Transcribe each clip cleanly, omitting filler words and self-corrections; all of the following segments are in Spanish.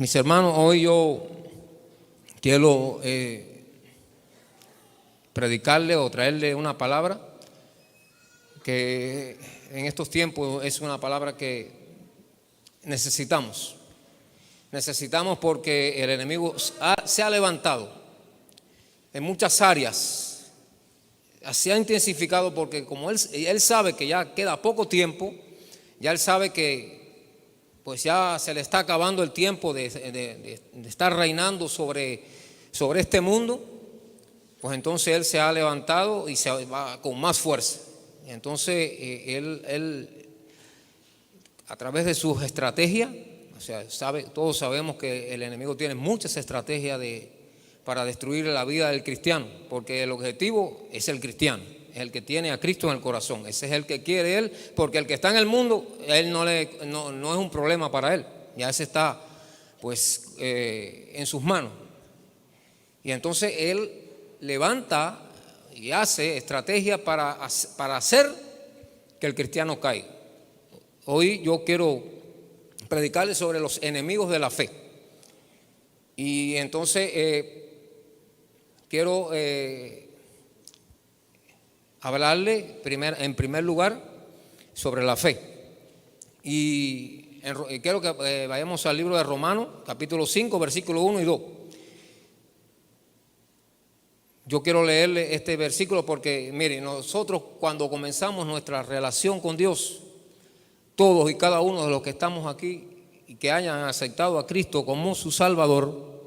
Mis hermanos, hoy yo quiero predicarle o traerle una palabra que en estos tiempos es una palabra que necesitamos. Necesitamos porque el enemigo se ha levantado en muchas áreas. Se ha intensificado porque como él sabe que ya queda poco tiempo, ya él sabe que pues ya se le está acabando el tiempo de estar reinando sobre este mundo, pues entonces él se ha levantado y se va con más fuerza. Entonces él a través de sus estrategias, o sea, todos sabemos que el enemigo tiene muchas estrategias para destruir la vida del cristiano, porque el objetivo es el cristiano, es el que tiene a Cristo en el corazón, ese es el que quiere él, porque el que está en el mundo, él no es un problema para él, ya ese está pues en sus manos. Y entonces él levanta y hace estrategias para hacer que el cristiano caiga. Hoy yo quiero predicarles sobre los enemigos de la fe. Y entonces quiero hablarle en primer lugar sobre la fe. Y quiero que vayamos al libro de Romanos, capítulo 5, versículos 1 y 2. Yo quiero leerle este versículo porque, mire, nosotros cuando comenzamos nuestra relación con Dios, todos y cada uno de los que estamos aquí y que hayan aceptado a Cristo como su Salvador,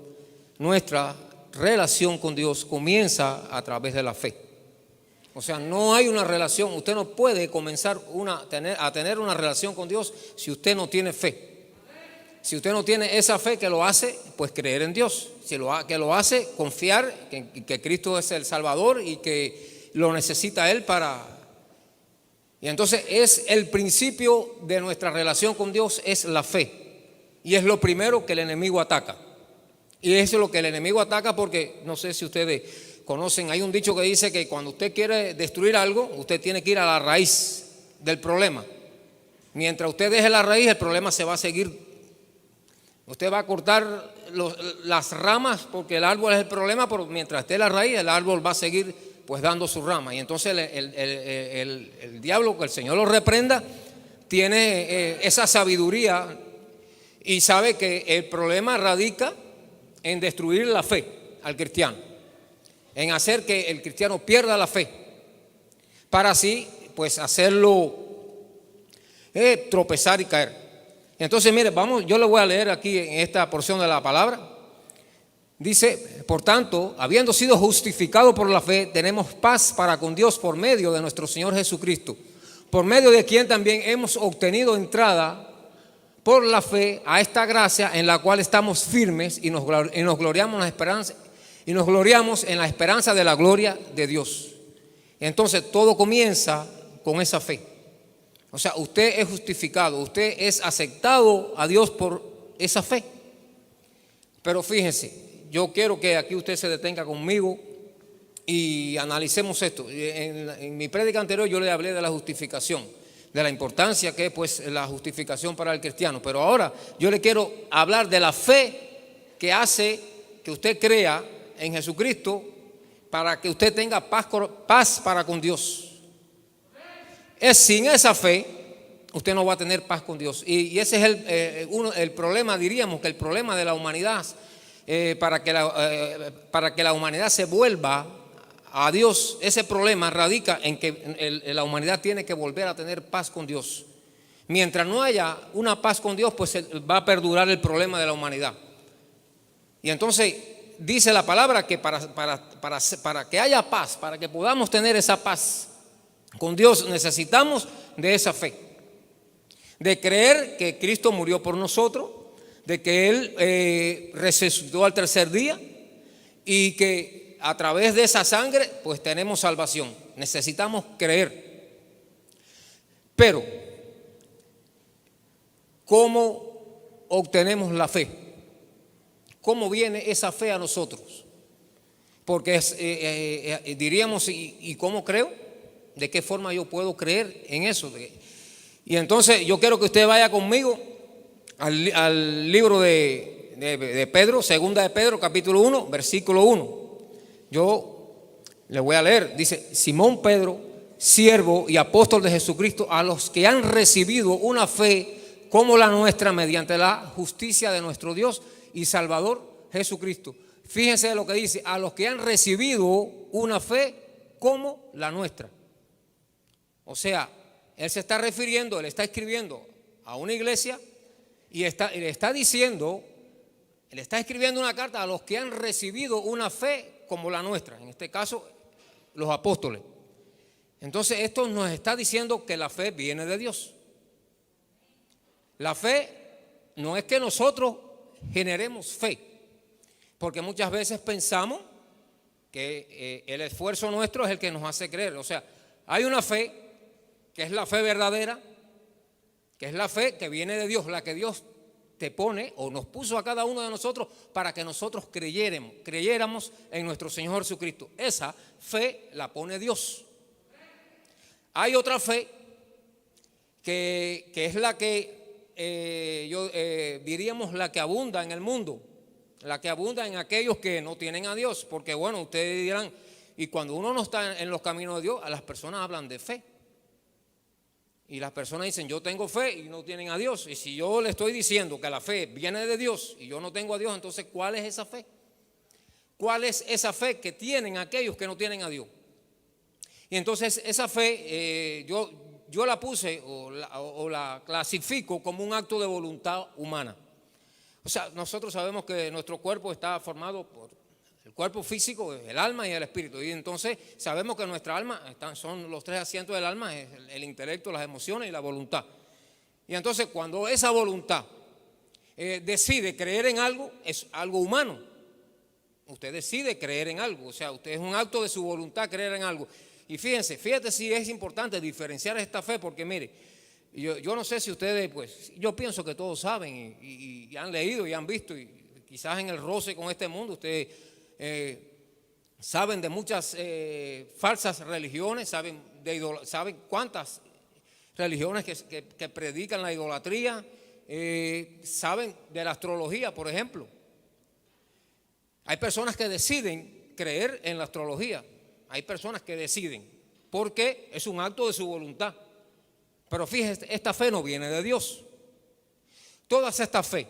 nuestra relación con Dios comienza a través de la fe. O sea, no hay una relación, usted no puede comenzar a tener una relación con Dios si usted no tiene fe. Si usted no tiene esa fe que lo hace, pues creer en Dios, que lo hace confiar que Cristo es el Salvador y que lo necesita Él para... Y entonces es el principio de nuestra relación con Dios, es la fe. Y es lo primero que el enemigo ataca. Y eso es lo que el enemigo ataca porque, no sé si ustedes conocen, hay un dicho que dice que cuando usted quiere destruir algo, usted tiene que ir a la raíz del problema. Mientras usted deje la raíz, el problema se va a seguir. Usted va a cortar las ramas porque el árbol es el problema, pero mientras esté la raíz, el árbol va a seguir pues dando sus ramas. Y entonces el diablo, que el Señor lo reprenda, tiene esa sabiduría y sabe que el problema radica en destruir la fe al cristiano, en hacer que el cristiano pierda la fe, para así pues hacerlo tropezar y caer. Entonces, mire, yo le voy a leer aquí en esta porción de la palabra. Dice, por tanto, habiendo sido justificados por la fe, tenemos paz para con Dios por medio de nuestro Señor Jesucristo, por medio de quien también hemos obtenido entrada por la fe a esta gracia en la cual estamos firmes y nos gloriamos en la esperanza de la gloria de Dios. Entonces, todo comienza con esa fe. O sea, usted es justificado, usted es aceptado a Dios por esa fe. Pero fíjense, yo quiero que aquí usted se detenga conmigo y analicemos esto. En mi prédica anterior yo le hablé de la justificación, de la importancia que es pues la justificación para el cristiano. Pero ahora yo le quiero hablar de la fe que hace que usted crea en Jesucristo para que usted tenga paz para con Dios. Sin esa fe usted no va a tener paz con Dios. Y ese es el problema, diríamos que el problema de la humanidad, para que la humanidad se vuelva a Dios. Ese problema radica en que la humanidad tiene que volver a tener paz con Dios. Mientras no haya una paz con Dios, pues va a perdurar el problema de la humanidad. Y entonces dice la palabra que para que haya paz, para que podamos tener esa paz con Dios, necesitamos de esa fe, de creer que Cristo murió por nosotros, de que Él resucitó al tercer día y que a través de esa sangre pues tenemos salvación. Necesitamos creer. Pero, ¿cómo obtenemos la fe? ¿Cómo viene esa fe a nosotros? Porque diríamos, ¿y cómo creo? ¿De qué forma yo puedo creer en eso? Y entonces yo quiero que usted vaya conmigo al libro de de Pedro, segunda de Pedro, capítulo 1, versículo 1. Yo le voy a leer. Dice: Simón Pedro, siervo y apóstol de Jesucristo, a los que han recibido una fe como la nuestra mediante la justicia de nuestro Dios y Salvador Jesucristo. Fíjense lo que dice: a los que han recibido una fe como la nuestra. O sea, él se está refiriendo, él está escribiendo a una iglesia y le está diciendo, él está escribiendo una carta a los que han recibido una fe como la nuestra, en este caso los apóstoles. Entonces esto nos está diciendo que la fe viene de Dios. La fe no es que nosotros generemos fe, porque muchas veces pensamos que el esfuerzo nuestro es el que nos hace creer. O sea, hay una fe que es la fe verdadera, que es la fe que viene de Dios, la que Dios te pone o nos puso a cada uno de nosotros para que nosotros creyéramos en nuestro Señor Jesucristo. Esa fe la pone Dios. Hay otra fe que es la que diríamos la que abunda en el mundo, la que abunda en aquellos que no tienen a Dios, porque bueno, ustedes dirán, y cuando uno no está en los caminos de Dios, a las personas hablan de fe. Y las personas dicen: yo tengo fe, y no tienen a Dios. Y si yo le estoy diciendo que la fe viene de Dios y yo no tengo a Dios, entonces ¿cuál es esa fe? ¿Cuál es esa fe que tienen aquellos que no tienen a Dios? Y entonces esa fe yo la puse o la clasifico como un acto de voluntad humana. O sea, nosotros sabemos que nuestro cuerpo está formado por el cuerpo físico, el alma y el espíritu. Y entonces sabemos que nuestra alma son los tres asientos del alma: es el intelecto, las emociones y la voluntad. Y entonces cuando esa voluntad decide creer en algo, es algo humano. Usted decide creer en algo, o sea, usted es un acto de su voluntad creer en algo. Y fíjate si es importante diferenciar esta fe, porque mire, yo no sé si ustedes, pues, yo pienso que todos saben y han leído y han visto, y quizás en el roce con este mundo, ustedes saben de muchas falsas religiones, saben cuántas religiones que predican la idolatría, saben de la astrología, por ejemplo. Hay personas que deciden creer en la astrología. Hay personas que deciden, porque es un acto de su voluntad. Pero fíjese, esta fe no viene de Dios. Todas estas fe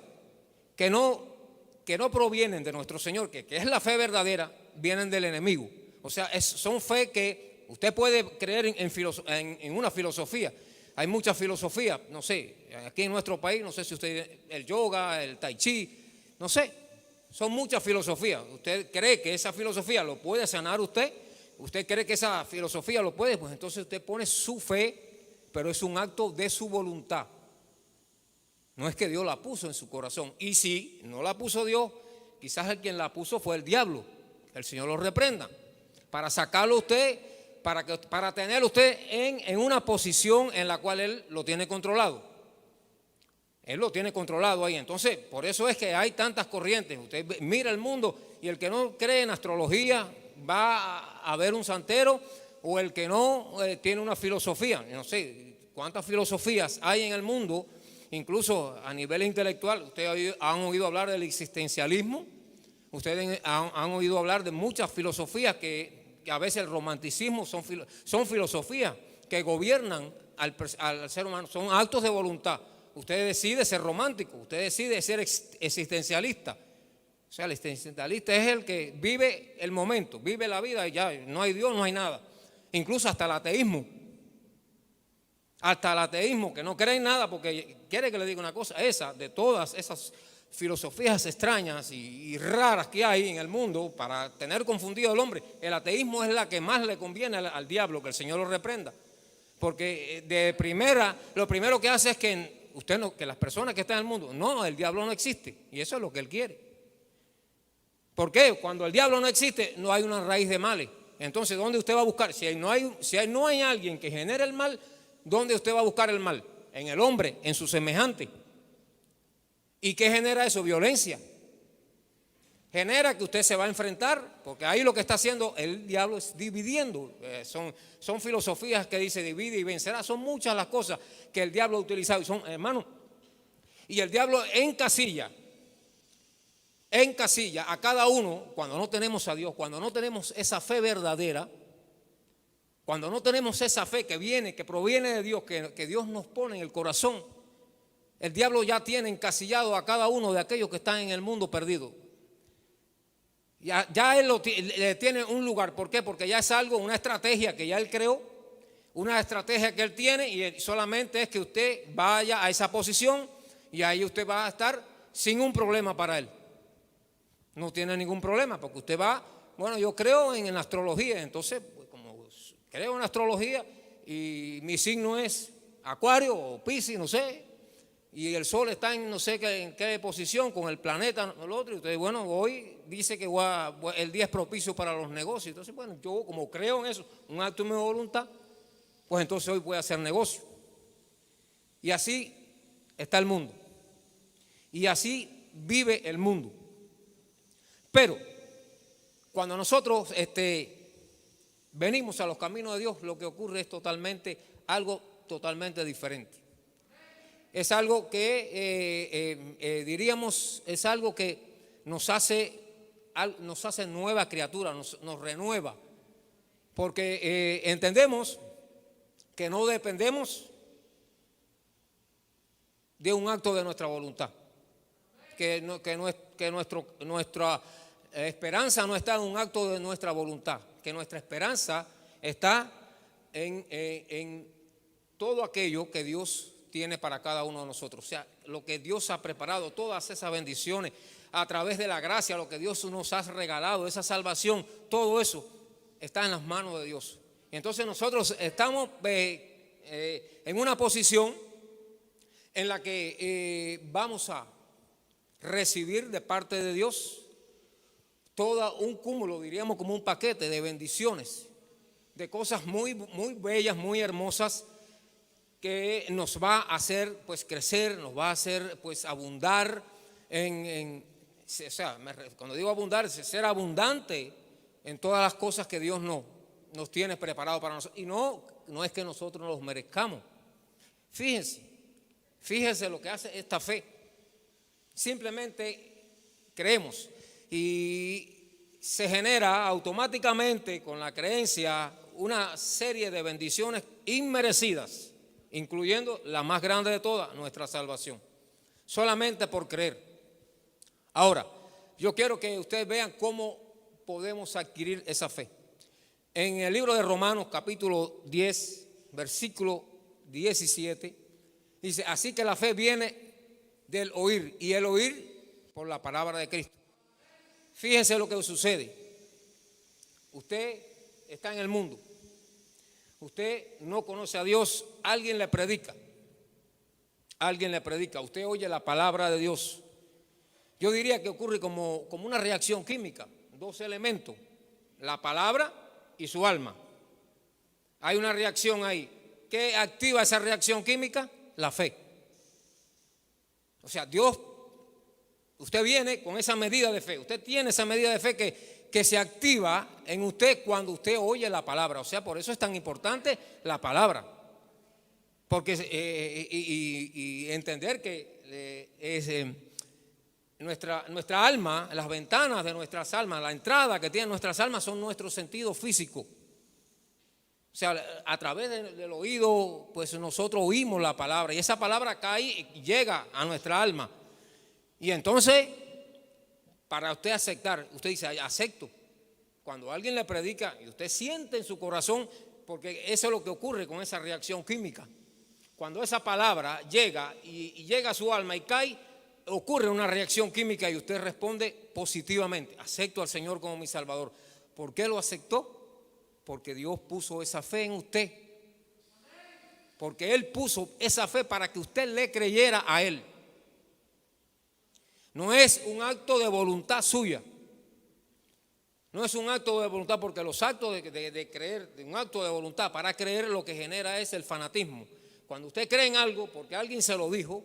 que no provienen de nuestro Señor, que es la fe verdadera, vienen del enemigo. O sea, son fe que usted puede creer en una filosofía. Hay muchas filosofías, no sé, aquí en nuestro país, no sé si usted, el yoga, el tai chi, no sé, son muchas filosofías. Usted cree que esa filosofía lo puede sanar usted cree que esa filosofía lo puede, pues entonces usted pone su fe, pero es un acto de su voluntad. No es que Dios la puso en su corazón. Y si no la puso Dios, quizás el quien la puso fue el diablo. El Señor lo reprenda, para sacarlo usted, para tener usted en una posición en la cual Él lo tiene controlado. Él lo tiene controlado ahí. Entonces, por eso es que hay tantas corrientes. Usted mira el mundo, y el que no cree en astrología va a ver un santero, o el que no tiene una filosofía. No sé cuántas filosofías hay en el mundo, incluso a nivel intelectual. Ustedes han oído hablar del existencialismo, ustedes han oído hablar de muchas filosofías que a veces el romanticismo son filosofías que gobiernan al ser humano, son actos de voluntad. Usted decide ser romántico, usted decide ser existencialista. O sea, el existencialista es el que vive el momento, vive la vida, y ya no hay Dios, no hay nada. Incluso hasta el ateísmo. Hasta el ateísmo, que no cree en nada, porque quiere que le diga una cosa: de todas esas filosofías extrañas y raras que hay en el mundo para tener confundido al hombre, el ateísmo es la que más le conviene al diablo, que el Señor lo reprenda. Porque lo primero que hace es que las personas que están en el mundo, no, el diablo no existe, y eso es lo que él quiere. ¿Por qué? Cuando el diablo no existe, no hay una raíz de males. Entonces, ¿dónde usted va a buscar? Si no hay alguien que genere el mal, ¿dónde usted va a buscar el mal? En el hombre, en su semejante. ¿Y qué genera eso? Violencia. Genera que usted se va a enfrentar, porque ahí lo que está haciendo el diablo es dividiendo. Son filosofías que dice divide y vencerá. Son muchas las cosas que el diablo ha utilizado. Y el diablo encasilla encasilla a cada uno, cuando no tenemos a Dios, cuando no tenemos esa fe verdadera, cuando no tenemos esa fe que proviene de Dios, que Dios nos pone en el corazón, el diablo ya tiene encasillado a cada uno de aquellos que están en el mundo perdido. Ya él le tiene un lugar. ¿Por qué? Porque ya es algo, una estrategia que ya él creó, una estrategia que él tiene, y solamente es que usted vaya a esa posición y ahí usted va a estar sin un problema para él. No tiene ningún problema porque usted va, bueno, yo creo en la astrología, entonces pues, como creo en la astrología y mi signo es Acuario o Piscis, no sé, y el sol está en no sé en qué posición con el planeta, el otro, y usted, bueno, hoy dice que el día es propicio para los negocios. Entonces, bueno, yo como creo en eso, un acto de mi voluntad, pues entonces hoy voy a hacer negocio. Y así está el mundo. Y así vive el mundo. Pero cuando nosotros venimos a los caminos de Dios, lo que ocurre es algo totalmente diferente. Es algo que diríamos, es algo que nos hace nueva criatura, nos renueva. Porque entendemos que no dependemos de un acto de nuestra voluntad. Que nuestra esperanza no está en un acto de nuestra voluntad. Que nuestra esperanza está en todo aquello que Dios tiene para cada uno de nosotros. O sea, lo que Dios ha preparado, todas esas bendiciones, a través de la gracia, lo que Dios nos ha regalado, esa salvación, todo eso está en las manos de Dios. Y entonces nosotros estamos en una posición en la que vamos a recibir de parte de Dios todo un cúmulo, diríamos como un paquete de bendiciones, de cosas muy, muy bellas, muy hermosas, que nos va a hacer pues crecer, nos va a hacer pues abundar o sea, cuando digo abundar, es ser abundante en todas las cosas que Dios nos tiene preparado para nosotros. Y no es que nosotros los merezcamos. Fíjense lo que hace esta fe. Simplemente creemos y se genera automáticamente con la creencia una serie de bendiciones inmerecidas, incluyendo la más grande de todas, nuestra salvación, solamente por creer. Ahora, yo quiero que ustedes vean cómo podemos adquirir esa fe. En el libro de Romanos, capítulo 10, versículo 17, dice, así que la fe viene del oír, y el oír por la palabra de Cristo. Fíjense lo que sucede. Usted está en el mundo. Usted no conoce a Dios, alguien le predica, usted oye la palabra de Dios. Yo diría que ocurre como una reacción química, dos elementos, la palabra y su alma. Hay una reacción ahí. ¿Qué activa esa reacción química? La fe. O sea, Dios, usted viene con esa medida de fe, usted tiene esa medida de fe que se activa en usted cuando usted oye la palabra. O sea, por eso es tan importante la palabra. Porque y entender que nuestra alma, las ventanas de nuestras almas, la entrada que tienen nuestras almas son nuestros sentidos físicos. O sea, a través del oído, pues nosotros oímos la palabra y esa palabra cae y llega a nuestra alma. Y entonces, para usted aceptar, usted dice, acepto. Cuando alguien le predica y usted siente en su corazón, porque eso es lo que ocurre con esa reacción química. Cuando esa palabra llega y llega a su alma y cae, ocurre una reacción química y usted responde positivamente. Acepto al Señor como mi Salvador. ¿Por qué lo aceptó? Porque Dios puso esa fe en usted. Porque Él puso esa fe para que usted le creyera a Él. No es un acto de voluntad suya. No es un acto de voluntad, porque los actos de creer, de un acto de voluntad para creer, lo que genera es el fanatismo. Cuando usted cree en algo porque alguien se lo dijo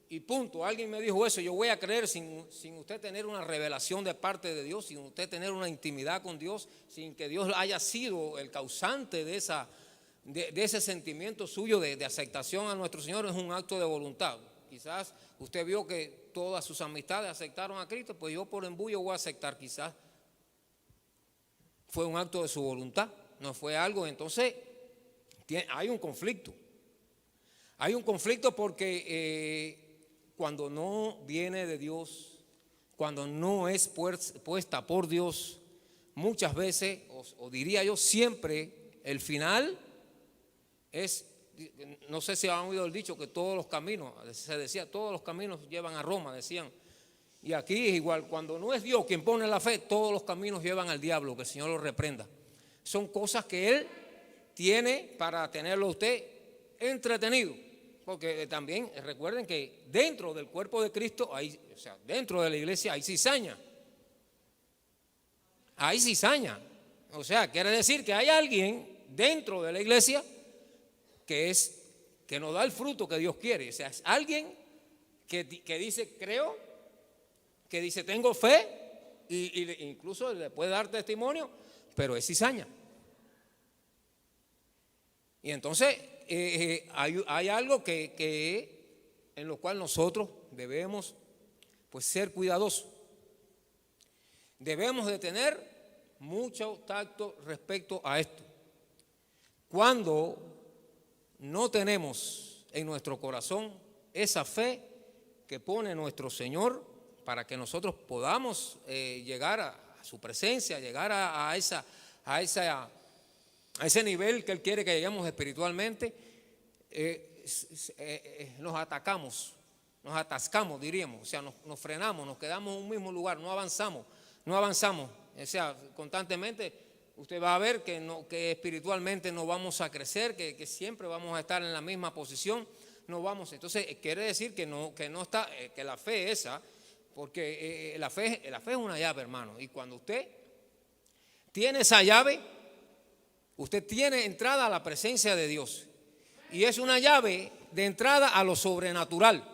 y punto, alguien me dijo eso, yo voy a creer sin usted tener una revelación de parte de Dios, sin usted tener una intimidad con Dios, sin que Dios haya sido el causante de ese sentimiento suyo de aceptación a nuestro Señor, es un acto de voluntad. quizás usted vio que todas sus amistades aceptaron a Cristo, pues yo por embullo voy a aceptar. Quizás fue un acto de su voluntad, no fue algo. Entonces hay un conflicto. Hay un conflicto porque cuando no viene de Dios, cuando no es puesta por Dios, muchas veces, o diría yo siempre, el final es, no sé si han oído el dicho que todos los caminos, se decía, todos los caminos llevan a Roma, decían. Y aquí es igual, cuando no es Dios quien pone la fe, todos los caminos llevan al diablo, que el Señor lo reprenda. Son cosas que Él tiene para tenerlo usted entretenido. Porque también recuerden que dentro del cuerpo de Cristo, o sea, dentro de la iglesia hay cizaña. Hay cizaña. O sea, quiere decir que hay alguien dentro de la iglesia que nos da el fruto que Dios quiere. O sea, es alguien que dice creo, que dice tengo fe, y incluso le puede dar testimonio, pero es cizaña. Y entonces hay algo en lo cual nosotros debemos pues ser cuidadosos. Debemos de tener mucho tacto respecto a esto. Cuando no tenemos en nuestro corazón esa fe que pone nuestro Señor para que nosotros podamos llegar a su presencia, llegar a ese nivel que Él quiere que lleguemos espiritualmente, nos atascamos, diríamos, o sea, nos frenamos, nos quedamos en un mismo lugar, no avanzamos. O sea, constantemente usted va a ver que espiritualmente no vamos a crecer, que siempre vamos a estar en la misma posición, no vamos. Entonces quiere decir que no está, que la fe esa, porque la fe es una llave, hermano, y cuando usted tiene esa llave, usted tiene entrada a la presencia de Dios, y es una llave de entrada a lo sobrenatural.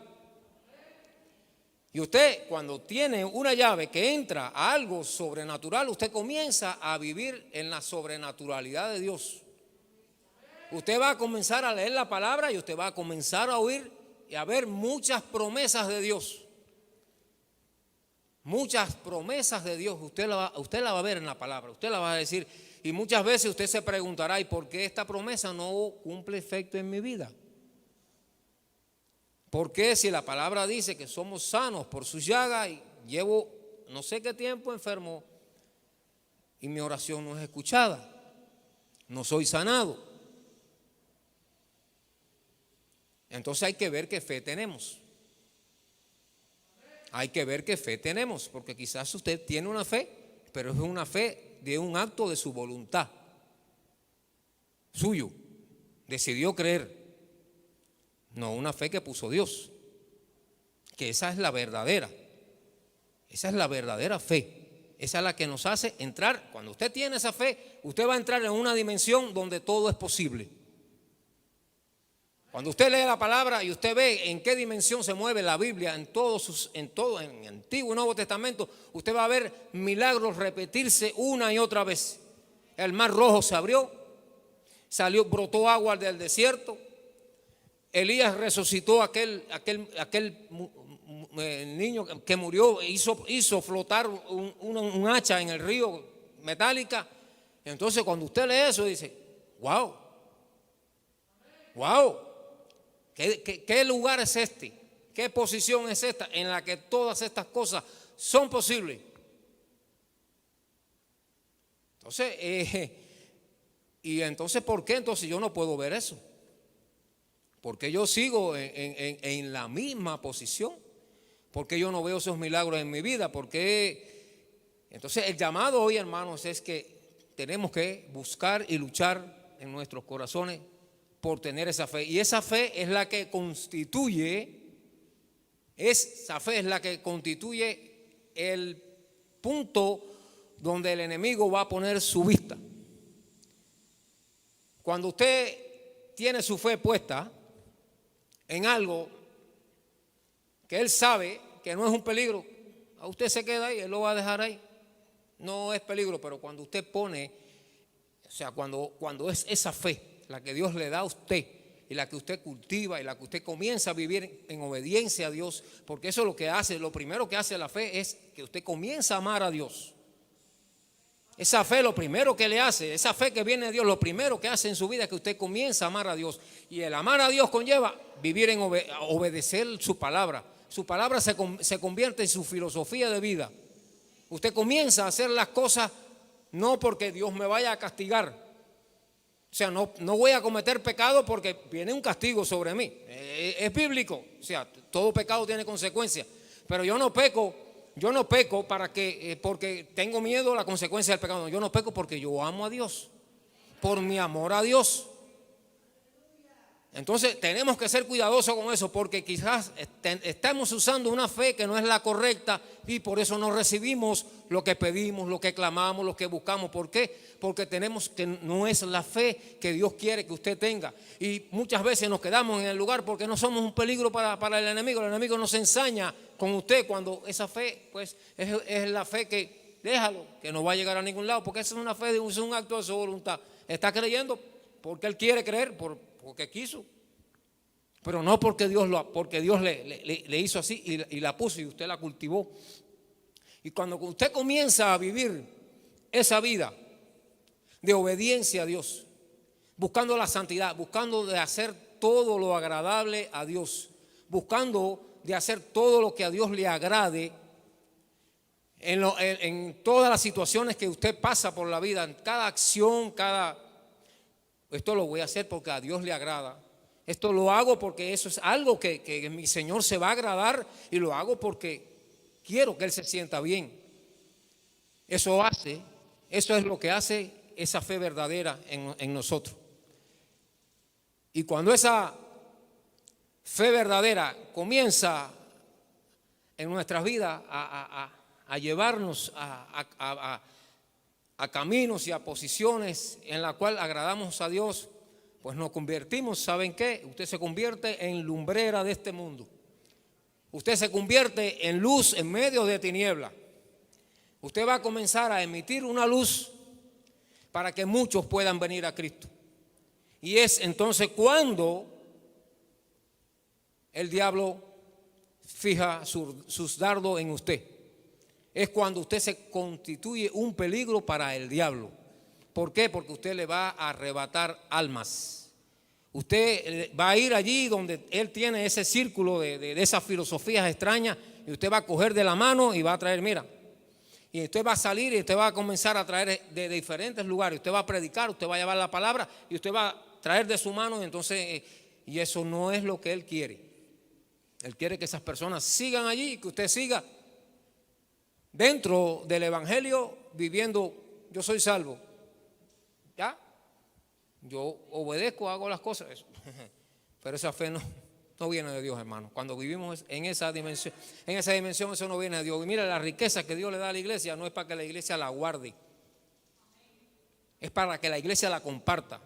Y usted, cuando tiene una llave que entra a algo sobrenatural, usted comienza a vivir en la sobrenaturalidad de Dios. Usted va a comenzar a leer la palabra y usted va a comenzar a oír y a ver muchas promesas de Dios. Muchas promesas de Dios, usted la va a ver en la palabra, usted la va a decir. Y muchas veces usted se preguntará, ¿y por qué esta promesa no cumple efecto en mi vida? ¿Por qué si la palabra dice que somos sanos por sus llagas y llevo no sé qué tiempo enfermo y mi oración no es escuchada? No soy sanado. Entonces hay que ver qué fe tenemos. Hay que ver qué fe tenemos, porque quizás usted tiene una fe, pero es una fe de un acto de su voluntad, suyo. Decidió creer. No, una fe que puso Dios, que esa es la verdadera. Esa es la verdadera fe. Esa es la que nos hace entrar. Cuando usted tiene esa fe, usted va a entrar en una dimensión donde todo es posible. Cuando usted lee la palabra y usted ve en qué dimensión se mueve la Biblia en en Antiguo y Nuevo Testamento, usted va a ver milagros repetirse una y otra vez. El mar rojo se abrió, brotó agua del desierto. Elías resucitó aquel niño que murió, hizo flotar un hacha en el río metálica. Entonces cuando usted lee eso dice, wow, ¿qué lugar es este? ¿Qué posición es esta en la que todas estas cosas son posibles? Entonces, y entonces, ¿por qué entonces yo no puedo ver eso? Porque yo sigo en la misma posición. Porque yo no veo esos milagros en mi vida. Porque entonces el llamado hoy, hermanos, es que tenemos que buscar y luchar en nuestros corazones por tener esa fe. Y esa fe es la que constituye, el punto donde el enemigo va a poner su vista. Cuando usted tiene su fe puesta en algo que él sabe que no es un peligro, a usted se queda ahí, él lo va a dejar ahí. No es peligro, pero cuando usted pone, o sea, cuando es esa fe la que Dios le da a usted y la que usted cultiva y la que usted comienza a vivir en obediencia a Dios, porque eso es lo que hace, lo primero que hace la fe es que usted comienza a amar a Dios. Esa fe, lo primero que le hace, esa fe que viene de Dios, lo primero que hace en su vida es que usted comienza a amar a Dios. Y el amar a Dios conlleva vivir en obedecer su palabra. Su palabra se convierte en su filosofía de vida. Usted comienza a hacer las cosas no porque Dios me vaya a castigar. O sea, no voy a cometer pecado porque viene un castigo sobre mí. Es bíblico. O sea, todo pecado tiene consecuencias. Pero yo no peco porque tengo miedo a la consecuencia del pecado. No, yo no peco porque yo amo a Dios. Por mi amor a Dios. Entonces tenemos que ser cuidadosos con eso, porque quizás estamos usando una fe que no es la correcta y por eso no recibimos lo que pedimos, lo que clamamos, lo que buscamos. ¿Por qué? Porque tenemos que no es la fe que Dios quiere que usted tenga. Y muchas veces nos quedamos en el lugar porque no somos un peligro para el enemigo. El enemigo nos ensaña con usted cuando esa fe pues es la fe que déjalo, que no va a llegar a ningún lado, porque esa es una fe, es un acto de su voluntad. Está creyendo porque él quiere creer, porque quiso, pero no porque Dios le hizo así y la puso y usted la cultivó. Y cuando usted comienza a vivir esa vida de obediencia a Dios, buscando la santidad, buscando de hacer todo lo agradable a Dios, buscando de hacer todo lo que a Dios le agrade, en todas las situaciones que usted pasa por la vida, en cada acción, esto lo voy a hacer porque a Dios le agrada. Esto lo hago porque eso es algo que mi Señor se va a agradar, y lo hago porque quiero que Él se sienta bien. Eso es lo que hace esa fe verdadera en nosotros. Y cuando esa fe verdadera comienza en nuestras vidas a llevarnos a caminos y a posiciones en la cual agradamos a Dios, pues nos convertimos, ¿saben qué? Usted se convierte en lumbrera de este mundo. Usted se convierte en luz en medio de tinieblas. Usted va a comenzar a emitir una luz para que muchos puedan venir a Cristo. Y es entonces cuando el diablo fija sus dardos en usted. Es cuando usted se constituye un peligro para el diablo. ¿Por qué? Porque usted le va a arrebatar almas. Usted va a ir allí donde él tiene ese círculo de esas filosofías extrañas, y usted va a coger de la mano y va a traer, mira. Y usted va a salir y usted va a comenzar a traer de diferentes lugares. Usted va a predicar, usted va a llevar la palabra y usted va a traer de su mano. Y entonces, y eso no es lo que él quiere. Él quiere que esas personas sigan allí y que usted siga dentro del evangelio viviendo, yo soy salvo. ¿Ya? Yo obedezco, hago las cosas. Pero esa fe no viene de Dios, hermano. Cuando vivimos en esa dimensión, eso no viene de Dios. Y mira, la riqueza que Dios le da a la iglesia no es para que la iglesia la guarde, es para que la iglesia la comparta.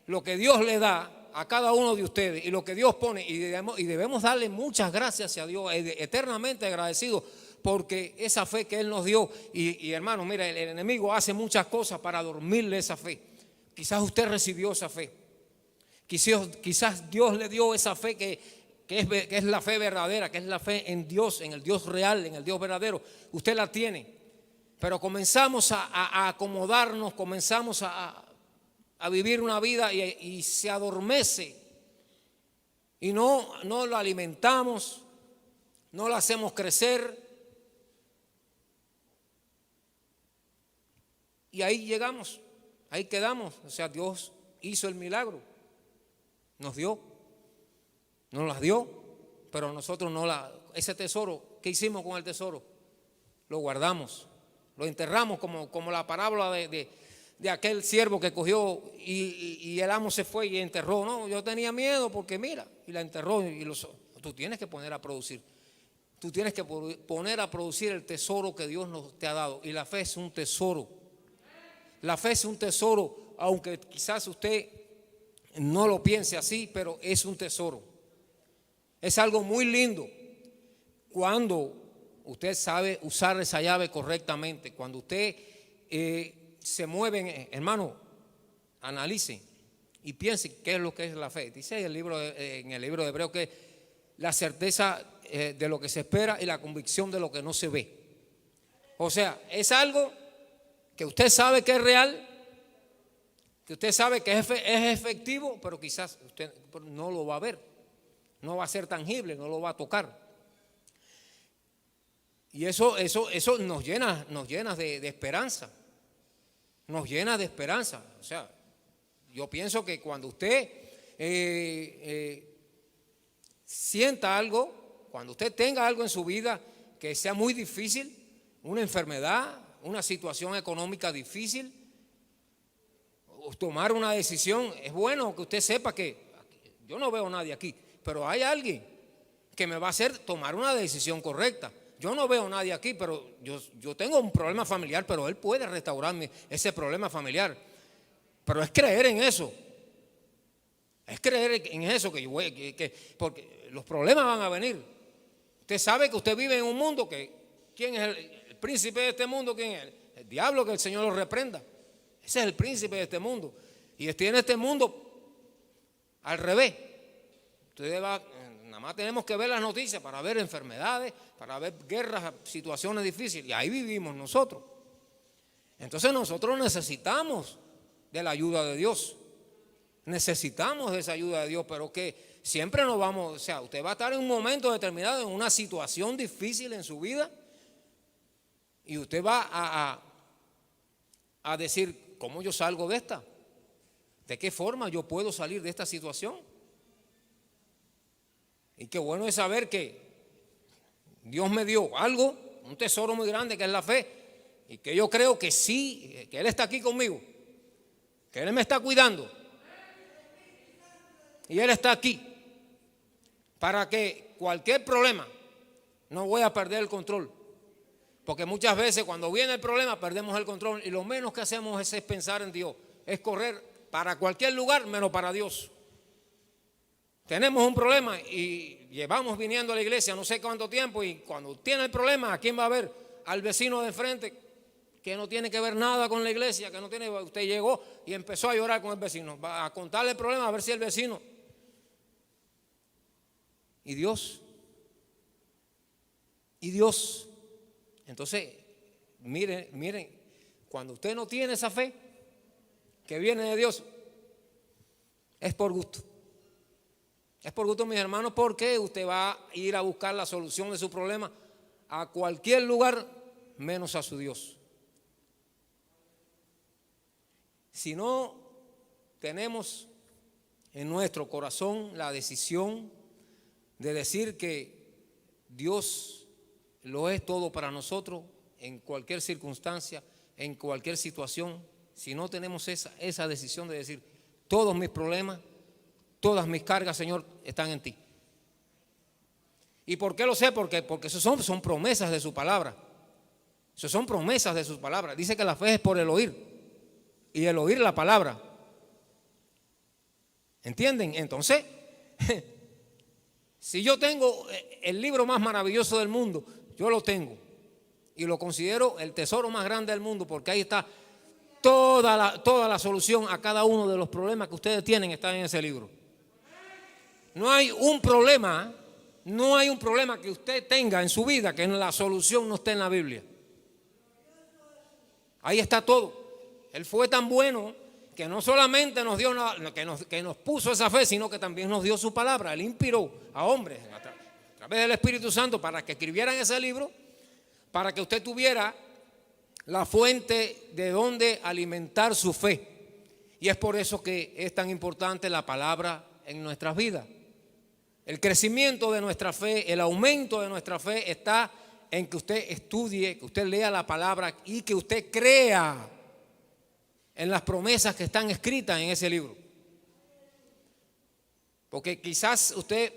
Lo que Dios le da a cada uno de ustedes y lo que Dios pone, y debemos darle muchas gracias a Dios, eternamente agradecidos, porque esa fe que Él nos dio, y hermano, mira, el enemigo hace muchas cosas para dormirle esa fe. Quizás usted recibió esa fe, quizás Dios le dio esa fe que es la fe verdadera, que es la fe en Dios, en el Dios real, en el Dios verdadero. Usted la tiene, pero comenzamos a acomodarnos, comenzamos a vivir una vida y se adormece, y no lo alimentamos, no la hacemos crecer. Y ahí llegamos, ahí quedamos. O sea, Dios hizo el milagro, nos las dio, pero nosotros ese tesoro, ¿qué hicimos con el tesoro? Lo guardamos, lo enterramos como la parábola de aquel siervo que cogió y el amo se fue y enterró. No, yo tenía miedo porque mira, y la enterró. Tú tienes que poner a producir. Tú tienes que poner a producir el tesoro que Dios te ha dado. Y la fe es un tesoro. La fe es un tesoro, aunque quizás usted no lo piense así, pero es un tesoro. Es algo muy lindo cuando usted sabe usar esa llave correctamente. Cuando usted se mueve, hermano, analice. y piense qué es lo que es la fe. Dice en el libro de Hebreos que la certeza de lo que se espera y la convicción de lo que no se ve. O sea, es algo que usted sabe que es real, que usted sabe que es efectivo, pero quizás usted no lo va a ver, no va a ser tangible, no lo va a tocar. Y eso nos llena de esperanza, nos llena de esperanza. O sea, yo pienso que cuando usted sienta algo, cuando usted tenga algo en su vida que sea muy difícil, una enfermedad, una situación económica difícil, tomar una decisión, es bueno que usted sepa que yo no veo a nadie aquí, pero hay alguien que me va a hacer tomar una decisión correcta. Yo no veo a nadie aquí, pero yo tengo un problema familiar, pero Él puede restaurarme ese problema familiar. Pero es creer en eso. Es creer en eso porque los problemas van a venir. Usted sabe que usted vive en un mundo que ¿quién es el príncipe de este mundo? ¿Quién es? El diablo, que el Señor lo reprenda. Ese es el príncipe de este mundo. Y tiene este mundo al revés. Nada más tenemos que ver las noticias para ver enfermedades, para ver guerras, situaciones difíciles. Y ahí vivimos nosotros. Entonces nosotros necesitamos de la ayuda de Dios. Necesitamos de esa ayuda de Dios, pero que siempre nos vamos, o sea, usted va a estar en un momento determinado, en una situación difícil en su vida, y usted va a decir, ¿cómo yo salgo de esta? ¿De qué forma yo puedo salir de esta situación? Y qué bueno es saber que Dios me dio algo, un tesoro muy grande que es la fe, y que yo creo que sí, que Él está aquí conmigo, que Él me está cuidando. Y Él está aquí para que cualquier problema no voy a perder el control. Porque muchas veces cuando viene el problema perdemos el control y lo menos que hacemos es pensar en Dios, es correr para cualquier lugar menos para Dios. Tenemos un problema y llevamos viniendo a la iglesia no sé cuánto tiempo, y cuando tiene el problema, ¿a quién va a ver? Al vecino de frente, que no tiene que ver nada con la iglesia, que no tiene. Usted llegó y empezó a llorar con el vecino, va a contarle el problema a ver si el vecino. ¿Y Dios? Entonces, miren, cuando usted no tiene esa fe que viene de Dios, es por gusto. Es por gusto, mis hermanos, porque usted va a ir a buscar la solución de su problema a cualquier lugar menos a su Dios. Si no tenemos en nuestro corazón la decisión de decir que Dios lo es todo para nosotros en cualquier circunstancia, en cualquier situación, si no tenemos esa decisión de decir, todos mis problemas, todas mis cargas, Señor, están en ti. ¿Y por qué lo sé? Porque eso son promesas de su palabra. Eso son promesas de su palabra. Dice que la fe es por el oír, y el oír la palabra. ¿Entienden? Entonces, si yo tengo el libro más maravilloso del mundo, yo lo tengo y lo considero el tesoro más grande del mundo, porque ahí está toda la solución a cada uno de los problemas que ustedes tienen, está en ese libro. No hay un problema que usted tenga en su vida que la solución no esté en la Biblia. Ahí está todo. Él fue tan bueno que no solamente nos dio que nos puso esa fe, sino que también nos dio su palabra. Él inspiró a hombres a través del Espíritu Santo para que escribieran ese libro, para que usted tuviera la fuente de donde alimentar su fe. Y es por eso que es tan importante la palabra en nuestras vidas. El crecimiento de nuestra fe, el aumento de nuestra fe está en que usted estudie, que usted lea la palabra y que usted crea en las promesas que están escritas en ese libro. Porque quizás usted,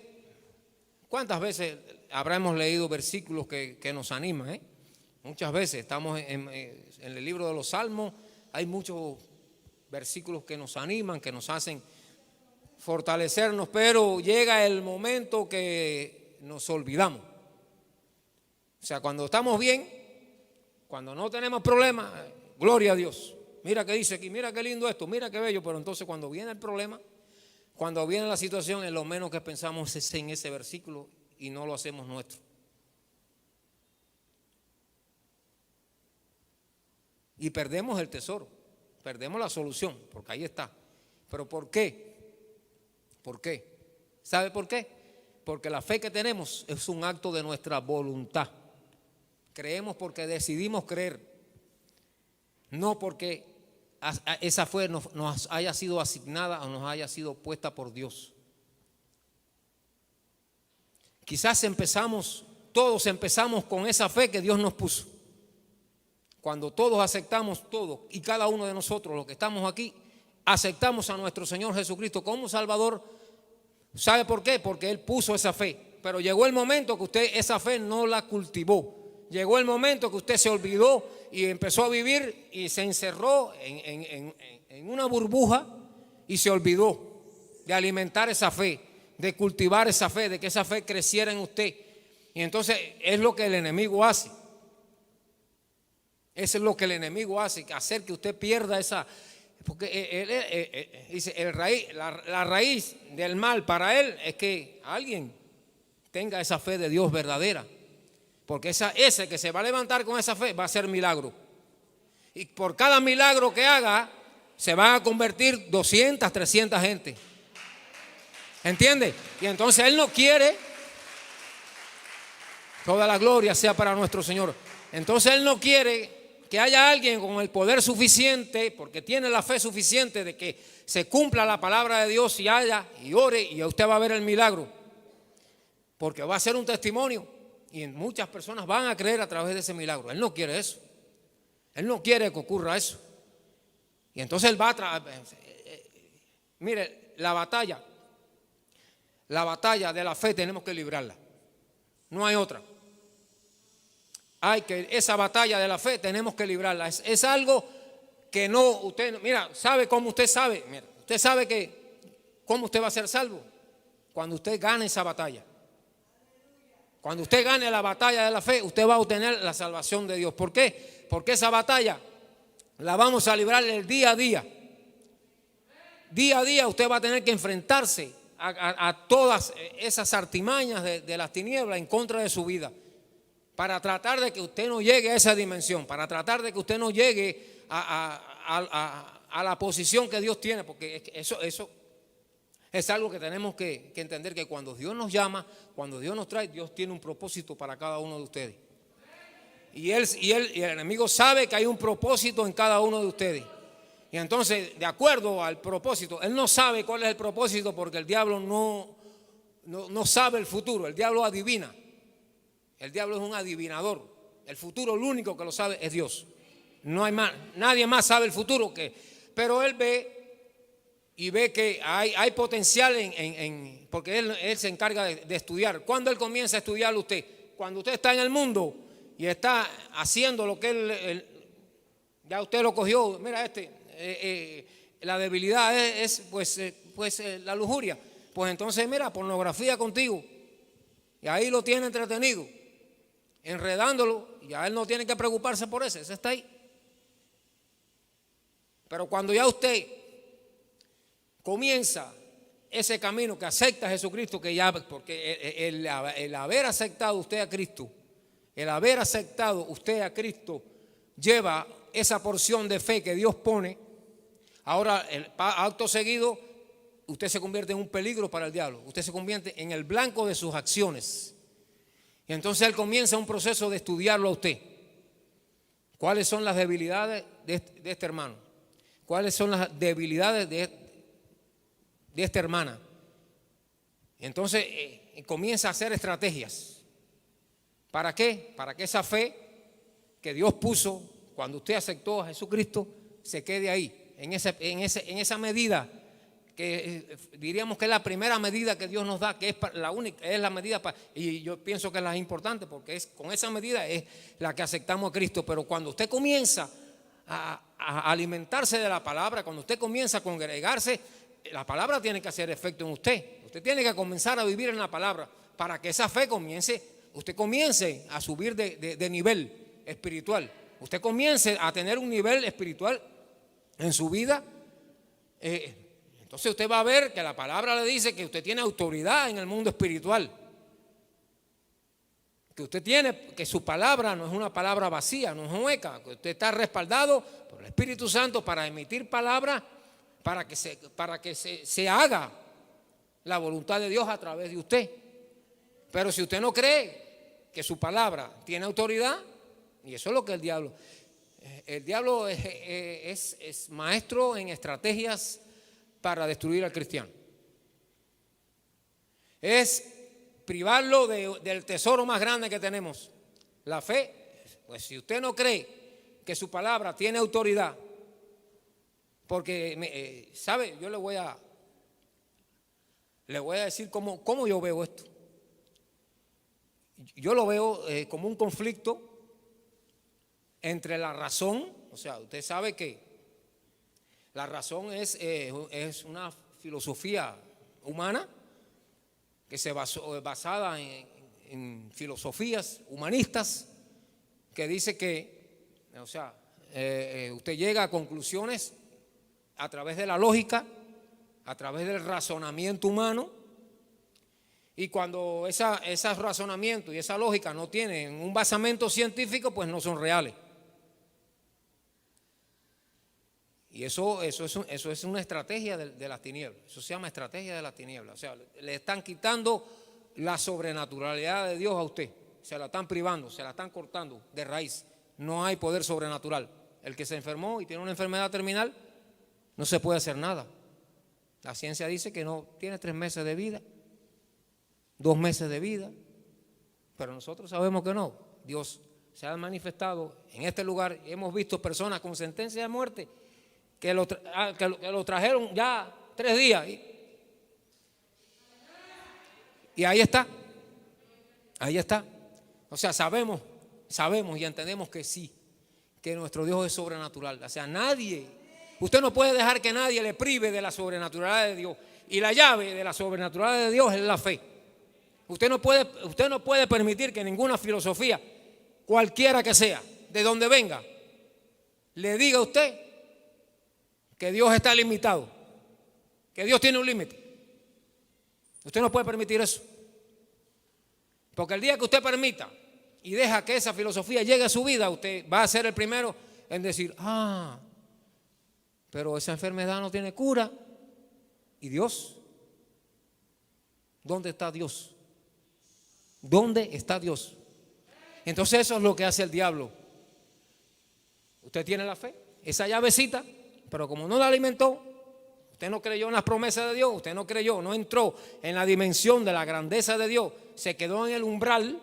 ¿cuántas veces habremos leído versículos que nos animan? Muchas veces estamos en el libro de los Salmos, hay muchos versículos que nos animan, que nos hacen fortalecernos, pero llega el momento que nos olvidamos. O sea, cuando estamos bien, cuando no tenemos problemas, gloria a Dios. mira qué dice aquí, mira qué lindo esto, mira qué bello. Pero entonces cuando viene el problema, cuando viene la situación, en lo menos que pensamos es en ese versículo y no lo hacemos nuestro. Y perdemos el tesoro, perdemos la solución, porque ahí está. ¿Pero por qué? ¿Por qué? ¿Sabe por qué? Porque la fe que tenemos es un acto de nuestra voluntad. Creemos porque decidimos creer, no porque esa fe nos haya sido asignada o nos haya sido puesta por Dios. Quizás todos empezamos con esa fe que Dios nos puso. Cuando todos aceptamos, todos y cada uno de nosotros, los que estamos aquí, aceptamos a nuestro Señor Jesucristo como Salvador. ¿Sabe por qué? Porque Él puso esa fe. Pero llegó el momento que usted esa fe no la cultivó. Llegó el momento que usted se olvidó y empezó a vivir y se encerró en una burbuja y se olvidó de alimentar esa fe, de cultivar esa fe, de que esa fe creciera en usted. Y entonces es lo que el enemigo hace. Eso es lo que el enemigo hace, hacer que usted pierda esa. Porque dice, la raíz del mal para él es que alguien tenga esa fe de Dios verdadera. Porque ese que se va a levantar con esa fe va a hacer milagro. Y por cada milagro que haga, se van a convertir 200, 300 gente. ¿Entiende? Y entonces él no quiere, toda la gloria sea para nuestro Señor. Entonces él no quiere que haya alguien con el poder suficiente, porque tiene la fe suficiente de que se cumpla la palabra de Dios y ore y usted va a ver el milagro. Porque va a ser un testimonio y muchas personas van a creer a través de ese milagro. Él no quiere eso. Él no quiere que ocurra eso. Y entonces él va a mire, la batalla de la fe tenemos que librarla. No hay otra. Esa batalla de la fe tenemos que librarla. Es algo que no, usted, mira, ¿sabe cómo usted sabe? Mira, usted sabe cómo usted va a ser salvo. Cuando usted gane esa batalla. Cuando usted gane la batalla de la fe, usted va a obtener la salvación de Dios. ¿Por qué? Porque esa batalla la vamos a librar el día a día. Día a día usted va a tener que enfrentarse a todas esas artimañas de las tinieblas en contra de su vida. Para tratar de que usted no llegue a esa dimensión, para tratar de que usted no llegue a la posición que Dios tiene, porque eso es algo que tenemos que entender, que cuando Dios nos llama, cuando Dios nos trae, Dios tiene un propósito para cada uno de ustedes. Y el enemigo sabe que hay un propósito en cada uno de ustedes. Y entonces, de acuerdo al propósito, él no sabe cuál es el propósito, porque el diablo no sabe el futuro, el diablo adivina. El diablo es un adivinador. El futuro, lo único que lo sabe es Dios. No hay más, nadie más sabe el futuro pero él ve que hay potencial porque él se encarga de estudiar. ¿Cuándo él comienza a estudiar usted? Cuando usted está en el mundo y está haciendo lo que él ya usted lo cogió. Mira, la debilidad es la lujuria. Pues entonces mira, pornografía contigo. Y ahí lo tiene entretenido, enredándolo, y ya él no tiene que preocuparse por ese está ahí. Pero cuando ya usted comienza ese camino, que acepta a Jesucristo, porque el haber aceptado usted a Cristo, lleva esa porción de fe que Dios pone. Ahora, acto seguido, usted se convierte en un peligro para el diablo. Usted se convierte en el blanco de sus acciones. Y entonces él comienza un proceso de estudiarlo a usted. ¿Cuáles son las debilidades de este hermano? ¿Cuáles son las debilidades de esta hermana? Entonces comienza a hacer estrategias. ¿Para qué? Para que esa fe que Dios puso cuando usted aceptó a Jesucristo se quede ahí, en esa medida que diríamos que es la primera medida que Dios nos da, que es la única, es la medida y yo pienso que es la importante, porque con esa medida es la que aceptamos a Cristo. Pero cuando usted comienza a alimentarse de la palabra, cuando usted comienza a congregarse, la palabra tiene que hacer efecto en usted. Usted tiene que comenzar a vivir en la palabra para que esa fe usted comience a subir de nivel espiritual. Usted comience a tener un nivel espiritual en su vida, entonces usted va a ver que la palabra le dice que usted tiene autoridad en el mundo espiritual. Que usted tiene, que su palabra no es una palabra vacía, no es hueca, que usted está respaldado por el Espíritu Santo para emitir palabras para que se haga la voluntad de Dios a través de usted. Pero si usted no cree que su palabra tiene autoridad, y eso es lo que el diablo es maestro en estrategias para destruir al cristiano. Es privarlo del tesoro más grande que tenemos, la fe. Pues si usted no cree que su palabra tiene autoridad, porque, ¿sabe? Yo le voy a decir cómo yo veo esto. Yo lo veo como un conflicto entre la razón, o sea, usted sabe que la razón es una filosofía humana que se basada en filosofías humanistas, que dice que, o sea, usted llega a conclusiones a través de la lógica, a través del razonamiento humano, y cuando esos razonamientos y esa lógica no tienen un basamento científico, pues no son reales. Y eso es una estrategia de las tinieblas. Eso se llama estrategia de las tinieblas. O sea, le están quitando la sobrenaturalidad de Dios a usted. Se la están privando, se la están cortando de raíz. No hay poder sobrenatural. El que se enfermó y tiene una enfermedad terminal, no se puede hacer nada. La ciencia dice que no tiene 3 meses de vida, 2 meses de vida. Pero nosotros sabemos que no. Dios se ha manifestado en este lugar. Hemos visto personas con sentencia de muerte que lo trajeron ya 3 días. Y ahí está. Ahí está. O sea, sabemos y entendemos que sí, que nuestro Dios es sobrenatural. O sea, usted no puede dejar que nadie le prive de la sobrenaturalidad de Dios. Y la llave de la sobrenaturalidad de Dios es la fe. Usted no puede permitir que ninguna filosofía, cualquiera que sea, de donde venga, le diga a usted que Dios está limitado, que Dios tiene un límite. Usted no puede permitir eso. Porque el día que usted permita y deja que esa filosofía llegue a su vida, usted va a ser el primero en decir, pero esa enfermedad no tiene cura. ¿Y Dios? ¿Dónde está Dios? ¿Dónde está Dios? Entonces eso es lo que hace el diablo. Usted tiene la fe, esa llavecita, pero como no la alimentó, usted no creyó en las promesas de Dios, usted no creyó, no entró en la dimensión de la grandeza de Dios, se quedó en el umbral.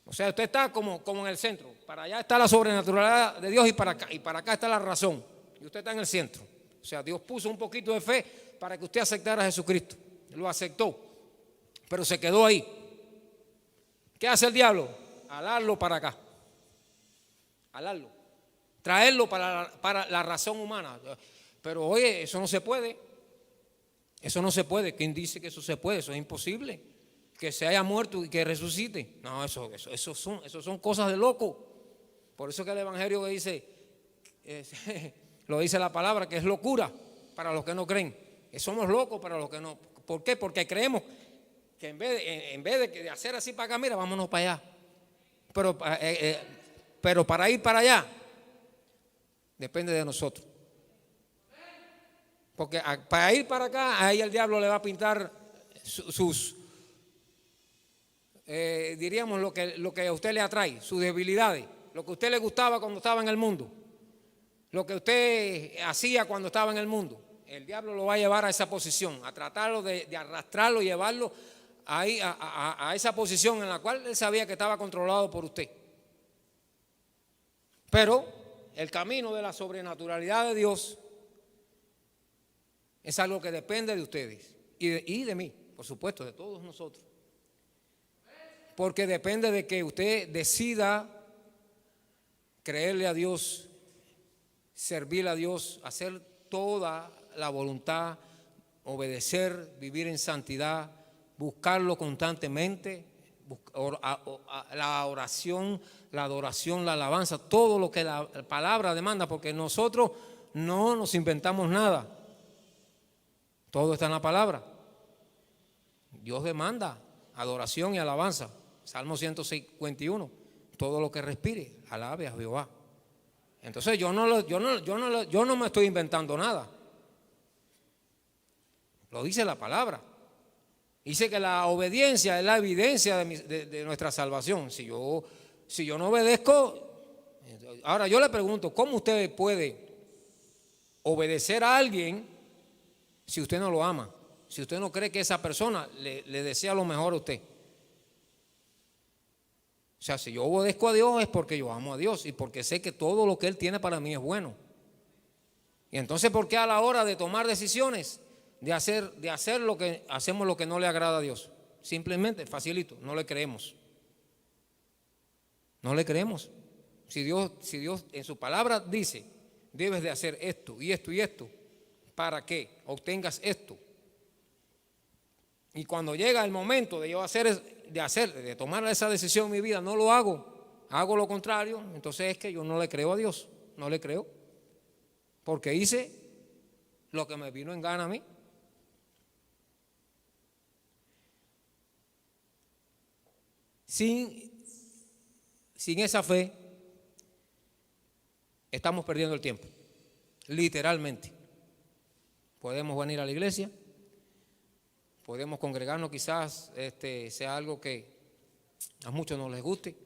O sea, usted está como en el centro. Para allá está la sobrenaturalidad de Dios y para acá está la razón. Y usted está en el centro. O sea, Dios puso un poquito de fe para que usted aceptara a Jesucristo. Lo aceptó, pero se quedó ahí. ¿Qué hace el diablo? Alarlo para acá. Alarlo. Traerlo para la razón humana. Pero oye, eso no se puede. Eso no se puede. ¿Quién dice que eso se puede? Eso es imposible. Que se haya muerto y que resucite. No, eso son cosas de loco. Por eso que el evangelio que dice, lo dice la palabra, que es locura para los que no creen. Que somos locos para los que no. ¿Por qué? Porque creemos que en vez de hacer así para acá, mira, vámonos para allá. Pero para ir para allá depende de nosotros. Porque para ir para acá, ahí el diablo le va a pintar diríamos lo que a usted le atrae, sus debilidades, lo que a usted le gustaba cuando estaba en el mundo, lo que usted hacía cuando estaba en el mundo. El diablo lo va a llevar a esa posición, a tratarlo de arrastrarlo y llevarlo ahí a esa posición en la cual él sabía que estaba controlado por usted. Pero el camino de la sobrenaturalidad de Dios es algo que depende de ustedes y de mí, por supuesto, de todos nosotros. Porque depende de que usted decida creerle a Dios, servirle a Dios, hacer toda la voluntad, obedecer, vivir en santidad, buscarlo constantemente, la oración, la adoración, la alabanza, todo lo que la palabra demanda, porque nosotros No nos inventamos nada. Todo está en la palabra. Dios demanda adoración y alabanza. Salmo 151. Todo lo que respire, alabe a Jehová. Entonces yo no me estoy inventando nada. Lo dice la palabra. Dice que la obediencia es la evidencia de nuestra salvación. Si yo no obedezco, ahora yo le pregunto, ¿cómo usted puede obedecer a alguien si usted no lo ama? Si usted no cree que esa persona le desea lo mejor a usted. O sea, si yo obedezco a Dios es porque yo amo a Dios y porque sé que todo lo que Él tiene para mí es bueno. Y entonces, ¿por qué a la hora de tomar decisiones, de hacer lo que hacemos lo que no le agrada a Dios? Simplemente, facilito, no le creemos. No le creemos. Si Dios en su palabra dice, debes de hacer esto y esto y esto, para que obtengas esto. Y cuando llega el momento de yo de tomar esa decisión en mi vida, no lo hago lo contrario, entonces es que yo no le creo a Dios, no le creo, porque hice lo que me vino en gana a mí. Sin esa fe, estamos perdiendo el tiempo, literalmente. Podemos venir a la iglesia, podemos congregarnos, quizás sea algo que a muchos no les guste,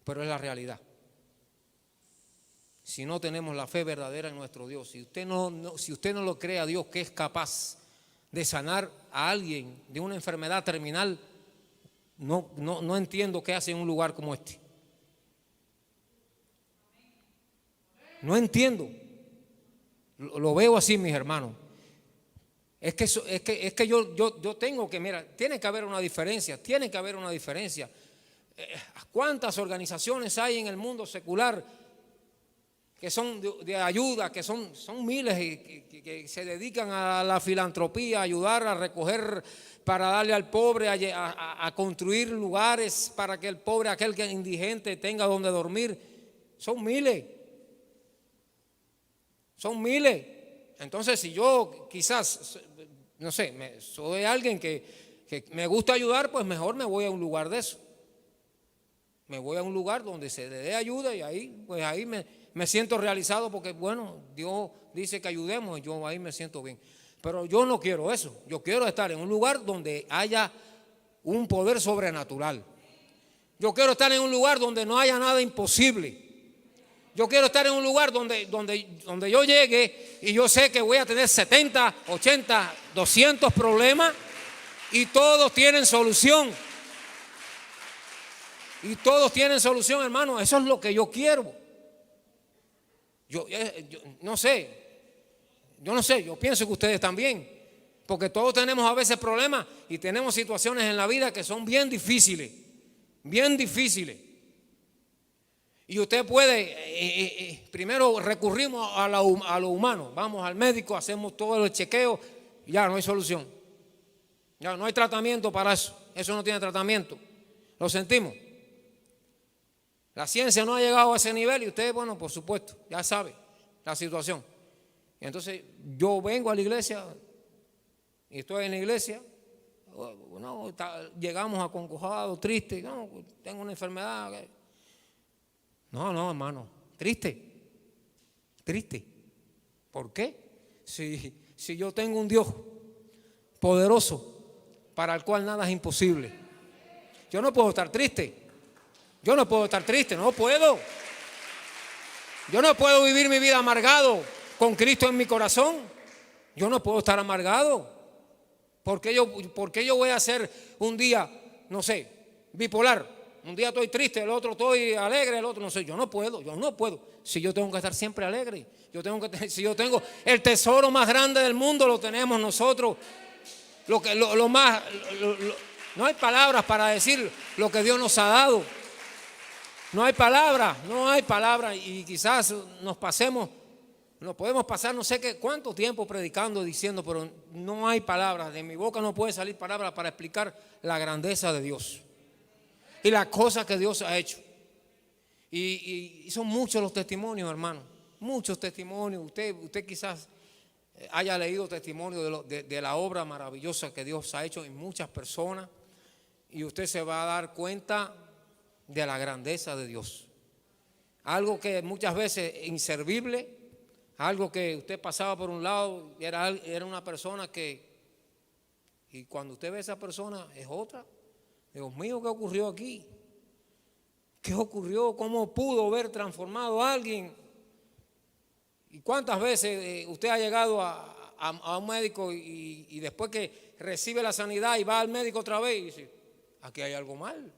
pero es la realidad. Si no tenemos la fe verdadera en nuestro Dios, si usted no lo cree a Dios que es capaz de sanar a alguien de una enfermedad terminal, no entiendo qué hace en un lugar como este. No entiendo. Lo veo así, mis hermanos. Es que yo tengo que, mira, tiene que haber una diferencia. ¿Cuántas organizaciones hay en el mundo secular que son de ayuda, que son miles que se dedican a la filantropía, a ayudar, a recoger, para darle al pobre, a construir lugares para que el pobre, aquel que es indigente, tenga donde dormir? Son miles. Entonces, si yo quizás, no sé, soy alguien que me gusta ayudar, pues mejor me voy a un lugar de eso. Me voy a un lugar donde se le dé ayuda y ahí me siento realizado porque, bueno, Dios dice que ayudemos y yo ahí me siento bien. Pero yo no quiero eso. Yo quiero estar en un lugar donde haya un poder sobrenatural. Yo quiero estar en un lugar donde no haya nada imposible. Yo quiero estar en un lugar donde yo llegue y yo sé que voy a tener 70, 80, 200 problemas y todos tienen solución. Y todos tienen solución, hermano. Eso es lo que yo quiero. Yo no sé, yo pienso que ustedes también, porque todos tenemos a veces problemas y tenemos situaciones en la vida que son bien difíciles. Y usted puede, primero recurrimos a lo humano, vamos al médico, hacemos todo el chequeo, y ya no hay solución. Ya no hay tratamiento para eso, eso no tiene tratamiento. Lo sentimos. La ciencia no ha llegado a ese nivel y usted, bueno, por supuesto, ya sabe la situación. Y entonces yo vengo a la iglesia y estoy en la iglesia, no, llegamos acongojados, tristes, no, tengo una enfermedad. No, hermano, triste. ¿Por qué? Si yo tengo un Dios poderoso para el cual nada es imposible, yo no puedo estar triste. No puedo. Yo no puedo vivir mi vida amargado con Cristo en mi corazón. Yo no puedo estar amargado. ¿Por qué yo voy a ser un día, no sé, bipolar? Un día estoy triste, el otro estoy alegre, el otro no sé. Yo no puedo. Si yo tengo que estar siempre alegre, si yo tengo el tesoro más grande del mundo, lo tenemos nosotros. No hay palabras para decir lo que Dios nos ha dado. No hay palabras. Y quizás nos podemos pasar no sé cuánto tiempo predicando, diciendo, pero no hay palabras. De mi boca no puede salir palabras para explicar la grandeza de Dios y las cosas que Dios ha hecho. Y son muchos los testimonios, hermano. muchos testimonios. Usted quizás haya leído testimonio de la obra maravillosa que Dios ha hecho en muchas personas y usted se va a dar cuenta de la grandeza de Dios. Algo que muchas veces inservible, algo que usted pasaba por un lado, era una persona y cuando usted ve a esa persona es otra. Dios mío, ¿qué ocurrió aquí? ¿Qué ocurrió? ¿Cómo pudo haber transformado a alguien? ¿Y cuántas veces usted ha llegado a un médico y después que recibe la sanidad y va al médico otra vez y dice, aquí hay algo mal?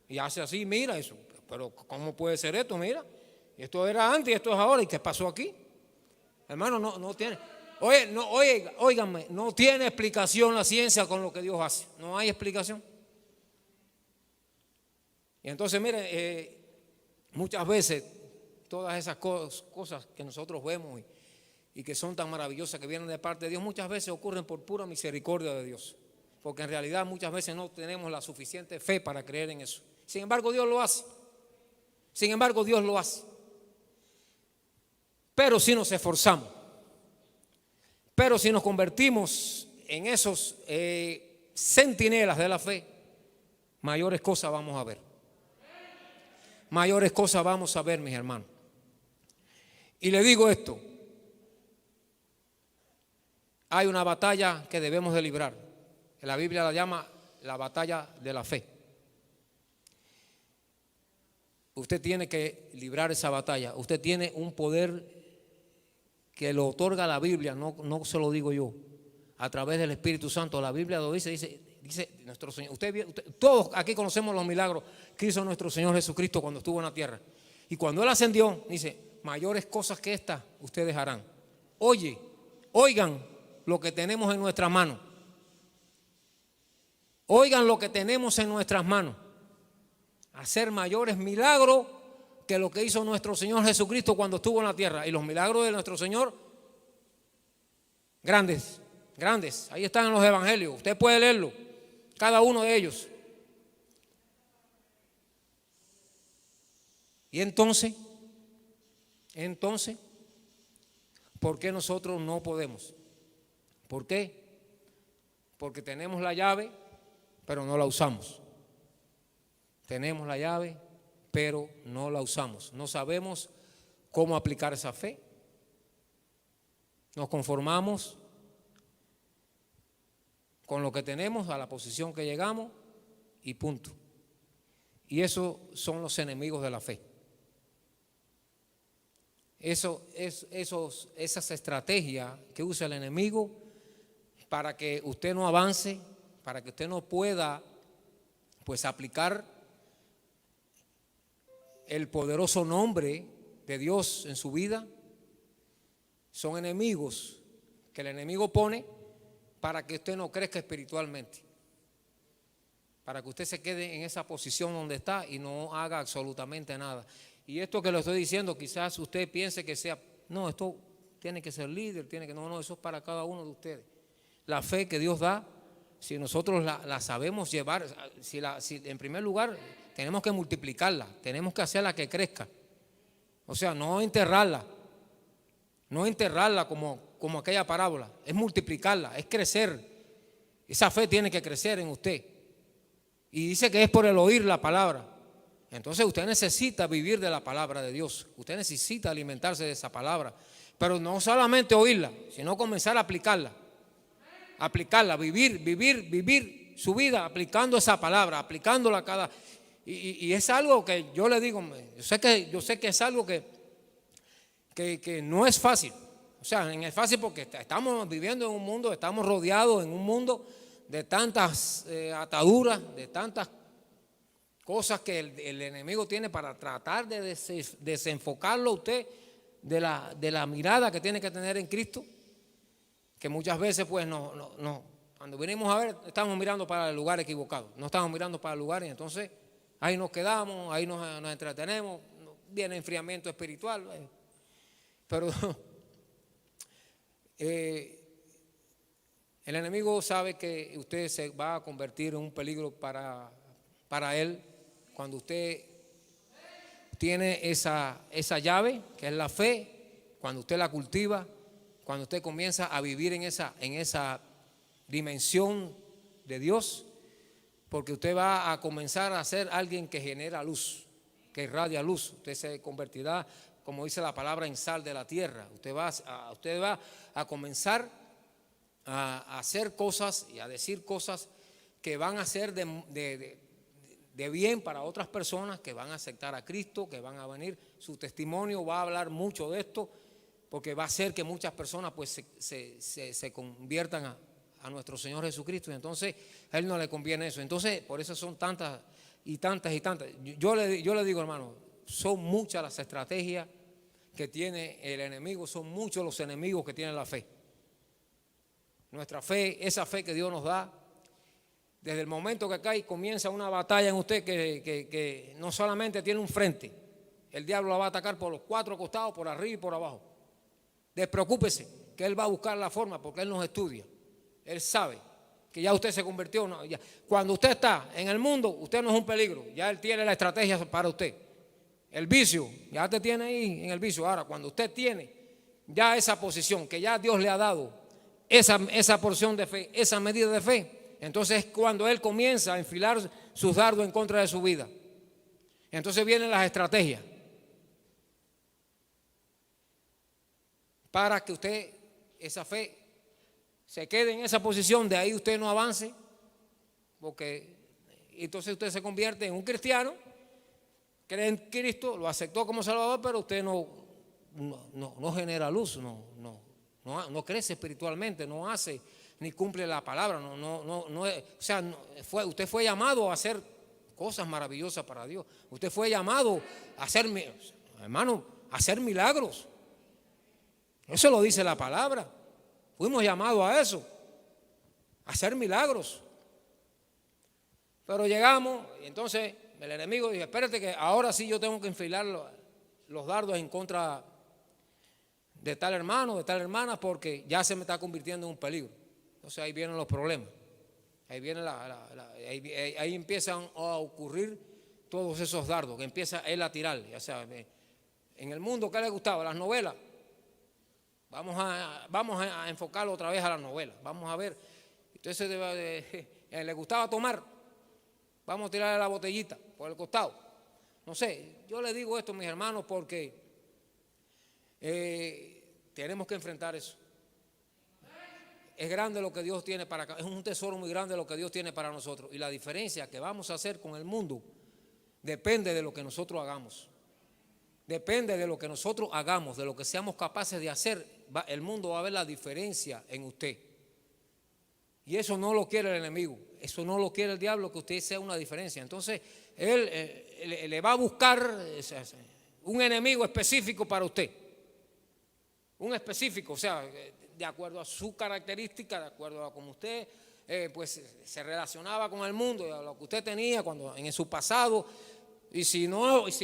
Y hace así, mira eso, pero ¿cómo puede ser esto? Mira, esto era antes y esto es ahora, ¿y qué pasó aquí? Hermano, no tiene, óiganme, no tiene explicación la ciencia con lo que Dios hace, no hay explicación. Y entonces, mire, muchas veces todas esas cosas que nosotros vemos y que son tan maravillosas que vienen de parte de Dios, muchas veces ocurren por pura misericordia de Dios, porque en realidad muchas veces no tenemos la suficiente fe para creer en eso. Sin embargo, Dios lo hace. Sin embargo, Dios lo hace. Pero si nos esforzamos, pero si nos convertimos en esos centinelas de la fe, mayores cosas vamos a ver. Mayores cosas vamos a ver, mis hermanos. Y le digo esto, hay una batalla que debemos de librar. La Biblia la llama la batalla de la fe. Usted tiene que librar esa batalla. Usted tiene un poder que lo otorga la Biblia, no se lo digo yo, a través del Espíritu Santo. La Biblia lo dice nuestro Señor. Todos aquí conocemos los milagros que hizo nuestro Señor Jesucristo cuando estuvo en la tierra. Y cuando Él ascendió, dice, mayores cosas que estas ustedes harán. Oigan lo que tenemos en nuestras manos. Oigan lo que tenemos en nuestras manos. Hacer mayores milagros que lo que hizo nuestro Señor Jesucristo cuando estuvo en la tierra. Y los milagros de nuestro Señor, grandes, grandes. Ahí están en los evangelios. Usted puede leerlo, cada uno de ellos. Y entonces, ¿por qué nosotros no podemos? ¿Por qué? Porque tenemos la llave, pero no la usamos. Tenemos la llave, pero no la usamos. No sabemos cómo aplicar esa fe. Nos conformamos con lo que tenemos, a la posición que llegamos y punto. Y esos son los enemigos de la fe. Esas estrategias que usa el enemigo para que usted no avance, para que usted no pueda pues aplicar el poderoso nombre de Dios en su vida, son enemigos que el enemigo pone para que usted no crezca espiritualmente, para que usted se quede en esa posición donde está y no haga absolutamente nada. Y esto que le estoy diciendo, quizás usted piense que sea, no, esto tiene que ser líder, no, eso es para cada uno de ustedes. La fe que Dios da, si nosotros la sabemos llevar, si en primer lugar tenemos que multiplicarla, tenemos que hacerla que crezca. O sea, no enterrarla como aquella parábola, es multiplicarla, es crecer. Esa fe tiene que crecer en usted. Y dice que es por el oír la palabra. Entonces usted necesita vivir de la palabra de Dios. Usted necesita alimentarse de esa palabra. Pero no solamente oírla, sino comenzar a aplicarla. Aplicarla, vivir su vida aplicando esa palabra, aplicándola cada. Y es algo que yo le digo, yo sé que es algo que no es fácil. O sea, no es fácil porque estamos viviendo en un mundo, estamos rodeados en un mundo de tantas ataduras, de tantas cosas que el enemigo tiene para tratar de desenfocarlo a usted de la mirada que tiene que tener en Cristo, que muchas veces pues cuando venimos a ver estamos mirando para el lugar equivocado, no estamos mirando para el lugar y entonces ahí nos quedamos, ahí nos entretenemos, viene enfriamiento espiritual, pero el enemigo sabe que usted se va a convertir en un peligro para él cuando usted tiene esa llave, que es la fe. Cuando usted la cultiva, cuando usted comienza a vivir en esa dimensión de Dios, porque usted va a comenzar a ser alguien que genera luz, que irradia luz. Usted se convertirá, como dice la palabra, en sal de la tierra. Usted va a comenzar a hacer cosas y a decir cosas que van a ser de bien para otras personas, que van a aceptar a Cristo, que van a venir. Su testimonio va a hablar mucho de esto, porque va a hacer que muchas personas pues se conviertan a nuestro Señor Jesucristo, y entonces a Él no le conviene eso. Entonces, por eso son tantas y tantas y tantas. Yo le digo, hermano, son muchas las estrategias que tiene el enemigo, son muchos los enemigos que tiene la fe. Nuestra fe, esa fe que Dios nos da, desde el momento que cae comienza una batalla en usted que no solamente tiene un frente. El diablo la va a atacar por los cuatro costados, por arriba y por abajo. Despreocúpese, que Él va a buscar la forma, porque Él nos estudia. Él sabe que ya usted se convirtió. No, ya. Cuando usted está en el mundo, usted no es un peligro. Ya Él tiene la estrategia para usted. El vicio, ya te tiene ahí en el vicio. Ahora, cuando usted tiene ya esa posición, que ya Dios le ha dado, esa porción de fe, esa medida de fe, entonces es cuando Él comienza a enfilar sus dardos en contra de su vida. Entonces vienen las estrategias para que usted, esa fe, se quede en esa posición, de ahí usted no avance, porque entonces usted se convierte en un cristiano, cree en Cristo, lo aceptó como Salvador, pero usted no genera luz, no crece espiritualmente, no hace ni cumple la palabra, usted fue llamado a hacer cosas maravillosas para Dios. Usted fue llamado a hacer, hermano, a hacer milagros. Eso lo dice la palabra. Fuimos llamados a eso, a hacer milagros. Pero llegamos y entonces el enemigo dice, espérate que ahora sí yo tengo que enfilar los dardos en contra de tal hermano, de tal hermana, porque ya se me está convirtiendo en un peligro. Entonces ahí vienen los problemas. Ahí empiezan a ocurrir todos esos dardos que empieza él a tirar. Ya sea, en el mundo, ¿qué le gustaba? Las novelas. Vamos a enfocarlo otra vez a las novelas. Vamos a ver. Entonces le gustaba tomar. Vamos a tirarle la botellita por el costado. No sé, yo le digo esto, mis hermanos, porque tenemos que enfrentar eso. Es grande lo que Dios tiene para acá. Es un tesoro muy grande lo que Dios tiene para nosotros. Y la diferencia que vamos a hacer con el mundo depende de lo que nosotros hagamos. Depende de lo que nosotros hagamos, de lo que seamos capaces de hacer. El mundo va a ver la diferencia en usted. Y eso no lo quiere el enemigo. Eso no lo quiere el diablo, que usted sea una diferencia. Entonces, él le va a buscar un enemigo específico para usted. Un específico, o sea, de acuerdo a su característica, de acuerdo a cómo usted pues se relacionaba con el mundo, a lo que usted tenía en su pasado. Y si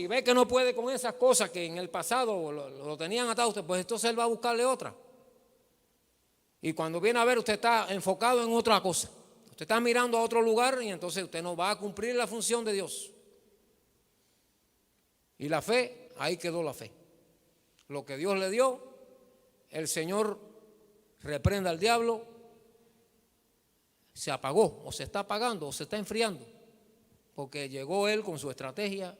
ve que no puede con esas cosas que en el pasado lo tenían atado a usted, pues entonces él va a buscarle otra. Y cuando viene a ver, usted está enfocado en otra cosa. Usted está mirando a otro lugar y entonces usted no va a cumplir la función de Dios. Y la fe, ahí quedó la fe. Lo que Dios le dio, el Señor reprenda al diablo, se apagó, o se está apagando, o se está enfriando, porque llegó él con su estrategia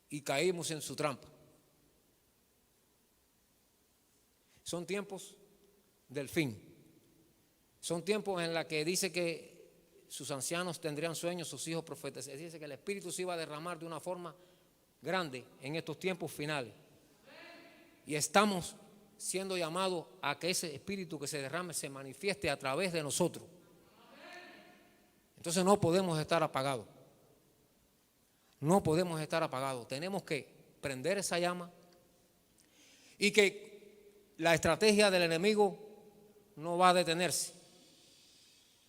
y caímos en su trampa. Son tiempos del fin. Son tiempos en los que dice que sus ancianos tendrían sueños, sus hijos profetas. Dice que el Espíritu se iba a derramar de una forma grande en estos tiempos finales. Y estamos siendo llamados a que ese Espíritu que se derrame se manifieste a través de nosotros. Entonces no podemos estar apagados. No podemos estar apagados. Tenemos que prender esa llama y que la estrategia del enemigo no va a detenerse.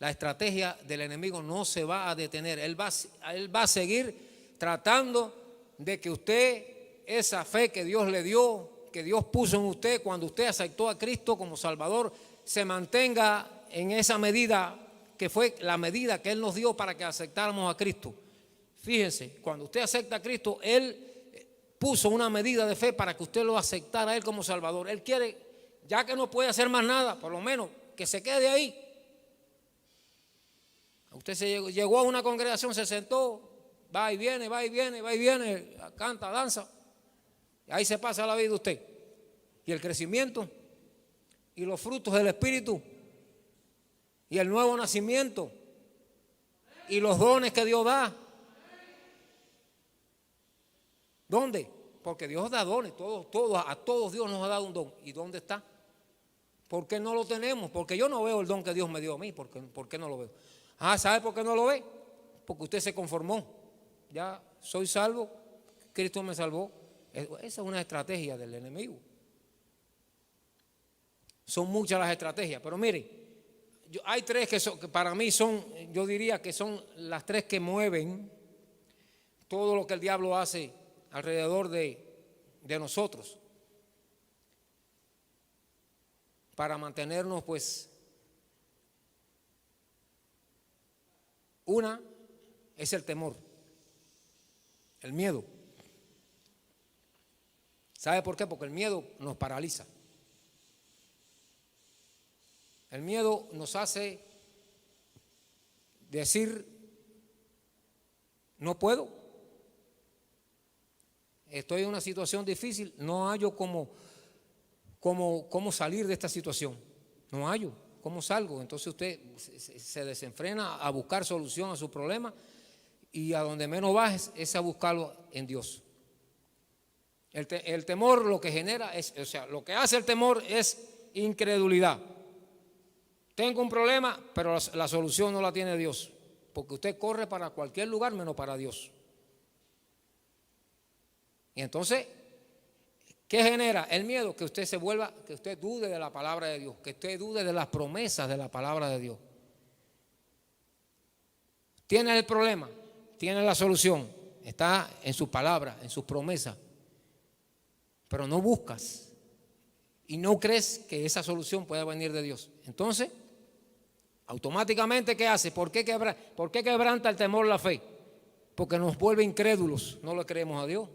La estrategia del enemigo no se va a detener. Él va a seguir tratando de que usted, esa fe que Dios le dio, que Dios puso en usted cuando usted aceptó a Cristo como Salvador, se mantenga en esa medida que fue la medida que Él nos dio para que aceptáramos a Cristo. Fíjense, cuando usted acepta a Cristo, Él puso una medida de fe para que usted lo aceptara a Él como Salvador. Él quiere, ya que no puede hacer más nada, por lo menos que se quede ahí. Usted llegó a una congregación, se sentó, va y viene, va y viene, va y viene, canta, danza. Y ahí se pasa la vida de usted. Y el crecimiento, y los frutos del Espíritu, y el nuevo nacimiento, y los dones que Dios da. ¿Dónde? Porque Dios da dones, a todos Dios nos ha dado un don. ¿Y dónde está? ¿Por qué no lo tenemos? Porque yo no veo el don que Dios me dio a mí. ¿Por qué no lo veo? ¿Sabe por qué no lo ve? Porque usted se conformó. Ya soy salvo, Cristo me salvó. Esa es una estrategia del enemigo. Son muchas las estrategias, pero mire, hay tres que para mí son, yo diría que son las tres que mueven todo lo que el diablo hace alrededor de nosotros para mantenernos, pues, una es el temor, el miedo. ¿Sabe por qué? Porque el miedo nos paraliza. El miedo nos hace decir, no puedo, estoy en una situación difícil, no hallo cómo salir de esta situación, no hallo cómo salgo. Entonces usted se desenfrena a buscar solución a su problema y a donde menos va es a buscarlo en Dios. El temor lo que genera lo que hace el temor es incredulidad. Tengo un problema, pero la solución no la tiene Dios, porque usted corre para cualquier lugar menos para Dios. Y entonces, ¿qué genera? El miedo, que usted que usted dude de la palabra de Dios, que usted dude de las promesas de la palabra de Dios. Tiene el problema, tiene la solución, está en su palabra, en sus promesas, pero no buscas y no crees que esa solución pueda venir de Dios. Entonces, automáticamente, ¿qué hace? ¿Por qué quebranta el temor la fe? Porque nos vuelve incrédulos, no le creemos a Dios,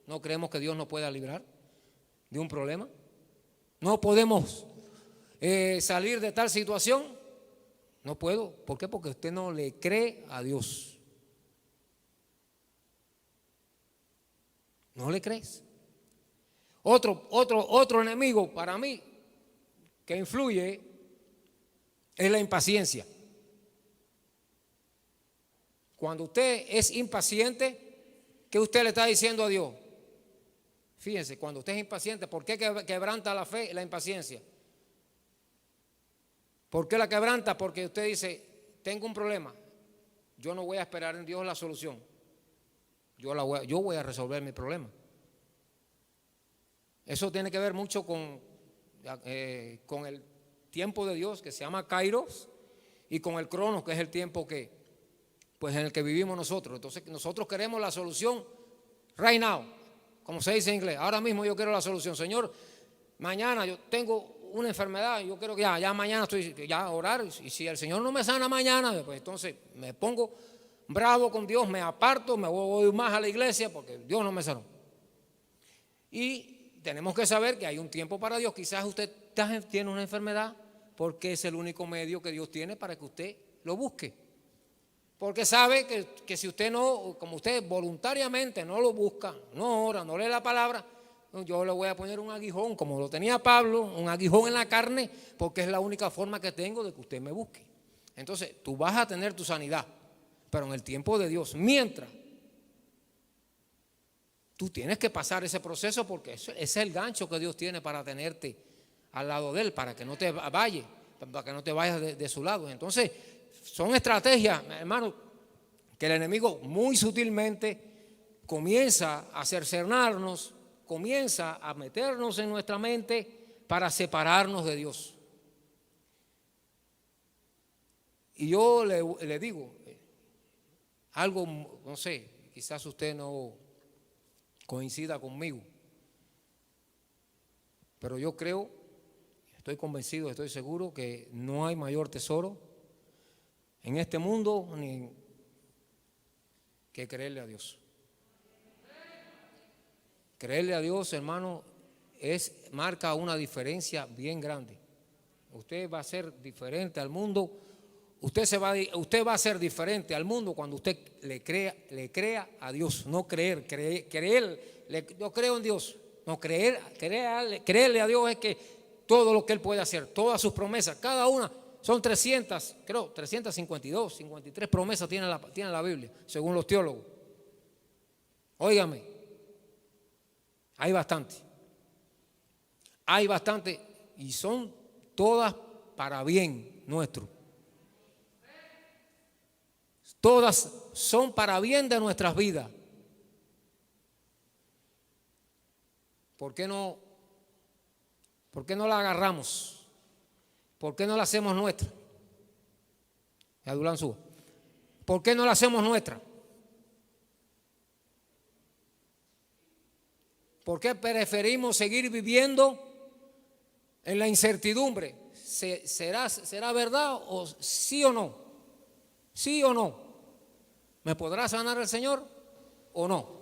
no creemos que Dios nos pueda librar de un problema, no podemos salir de tal situación, no puedo. ¿Por qué? Porque usted no le cree a Dios, no le crees. Otro enemigo para mí que influye es la impaciencia. Cuando usted es impaciente, ¿qué usted le está diciendo a Dios? Fíjense, cuando usted es impaciente, ¿por qué quebranta la fe y la impaciencia? ¿Por qué la quebranta? Porque usted dice, tengo un problema, yo no voy a esperar en Dios la solución, yo voy a resolver mi problema. Eso tiene que ver mucho con el tiempo de Dios, que se llama Kairos, y con el Cronos, que es el tiempo en el que vivimos nosotros. Entonces nosotros queremos la solución right now, como se dice en inglés. Ahora mismo yo quiero la solución. Señor, mañana yo tengo una enfermedad, yo quiero que ya mañana estoy a orar, y si el Señor no me sana mañana, pues entonces me pongo bravo con Dios, me aparto, me voy más a la iglesia porque Dios no me sanó. Y tenemos que saber que hay un tiempo para Dios. Quizás usted tiene una enfermedad porque es el único medio que Dios tiene para que usted lo busque. Porque sabe que si usted no, como usted voluntariamente no lo busca, no ora, no lee la palabra, yo le voy a poner un aguijón, como lo tenía Pablo, un aguijón en la carne, porque es la única forma que tengo de que usted me busque. Entonces, tú vas a tener tu sanidad, pero en el tiempo de Dios, mientras tú tienes que pasar ese proceso, porque ese es el gancho que Dios tiene para tenerte al lado de Él, para que no te vayas de su lado. Entonces, son estrategias, hermano, que el enemigo muy sutilmente comienza a cercenarnos, comienza a meternos en nuestra mente para separarnos de Dios. Y yo le digo algo, no sé, quizás usted no coincida conmigo, pero yo creo, estoy convencido, estoy seguro que no hay mayor tesoro en este mundo que creerle a Dios. Creerle a Dios, hermano, marca una diferencia bien grande. Usted va a ser diferente al mundo. Usted va a ser diferente al mundo cuando usted le crea a Dios. No creer. Yo creo en Dios. No, creerle a Dios es que todo lo que Él puede hacer, todas sus promesas, cada una, son 352, 53 promesas tiene la Biblia, según los teólogos. Óigame, hay bastante y son todas para bien nuestro. Todas son para bien de nuestras vidas. ¿Por qué no la agarramos? ¿Por qué no la hacemos nuestra? Adulán suba. ¿Por qué no la hacemos nuestra? ¿Por qué preferimos seguir viviendo en la incertidumbre? ¿Será verdad o sí o no? ¿Sí o no? ¿Me podrá sanar el Señor o no?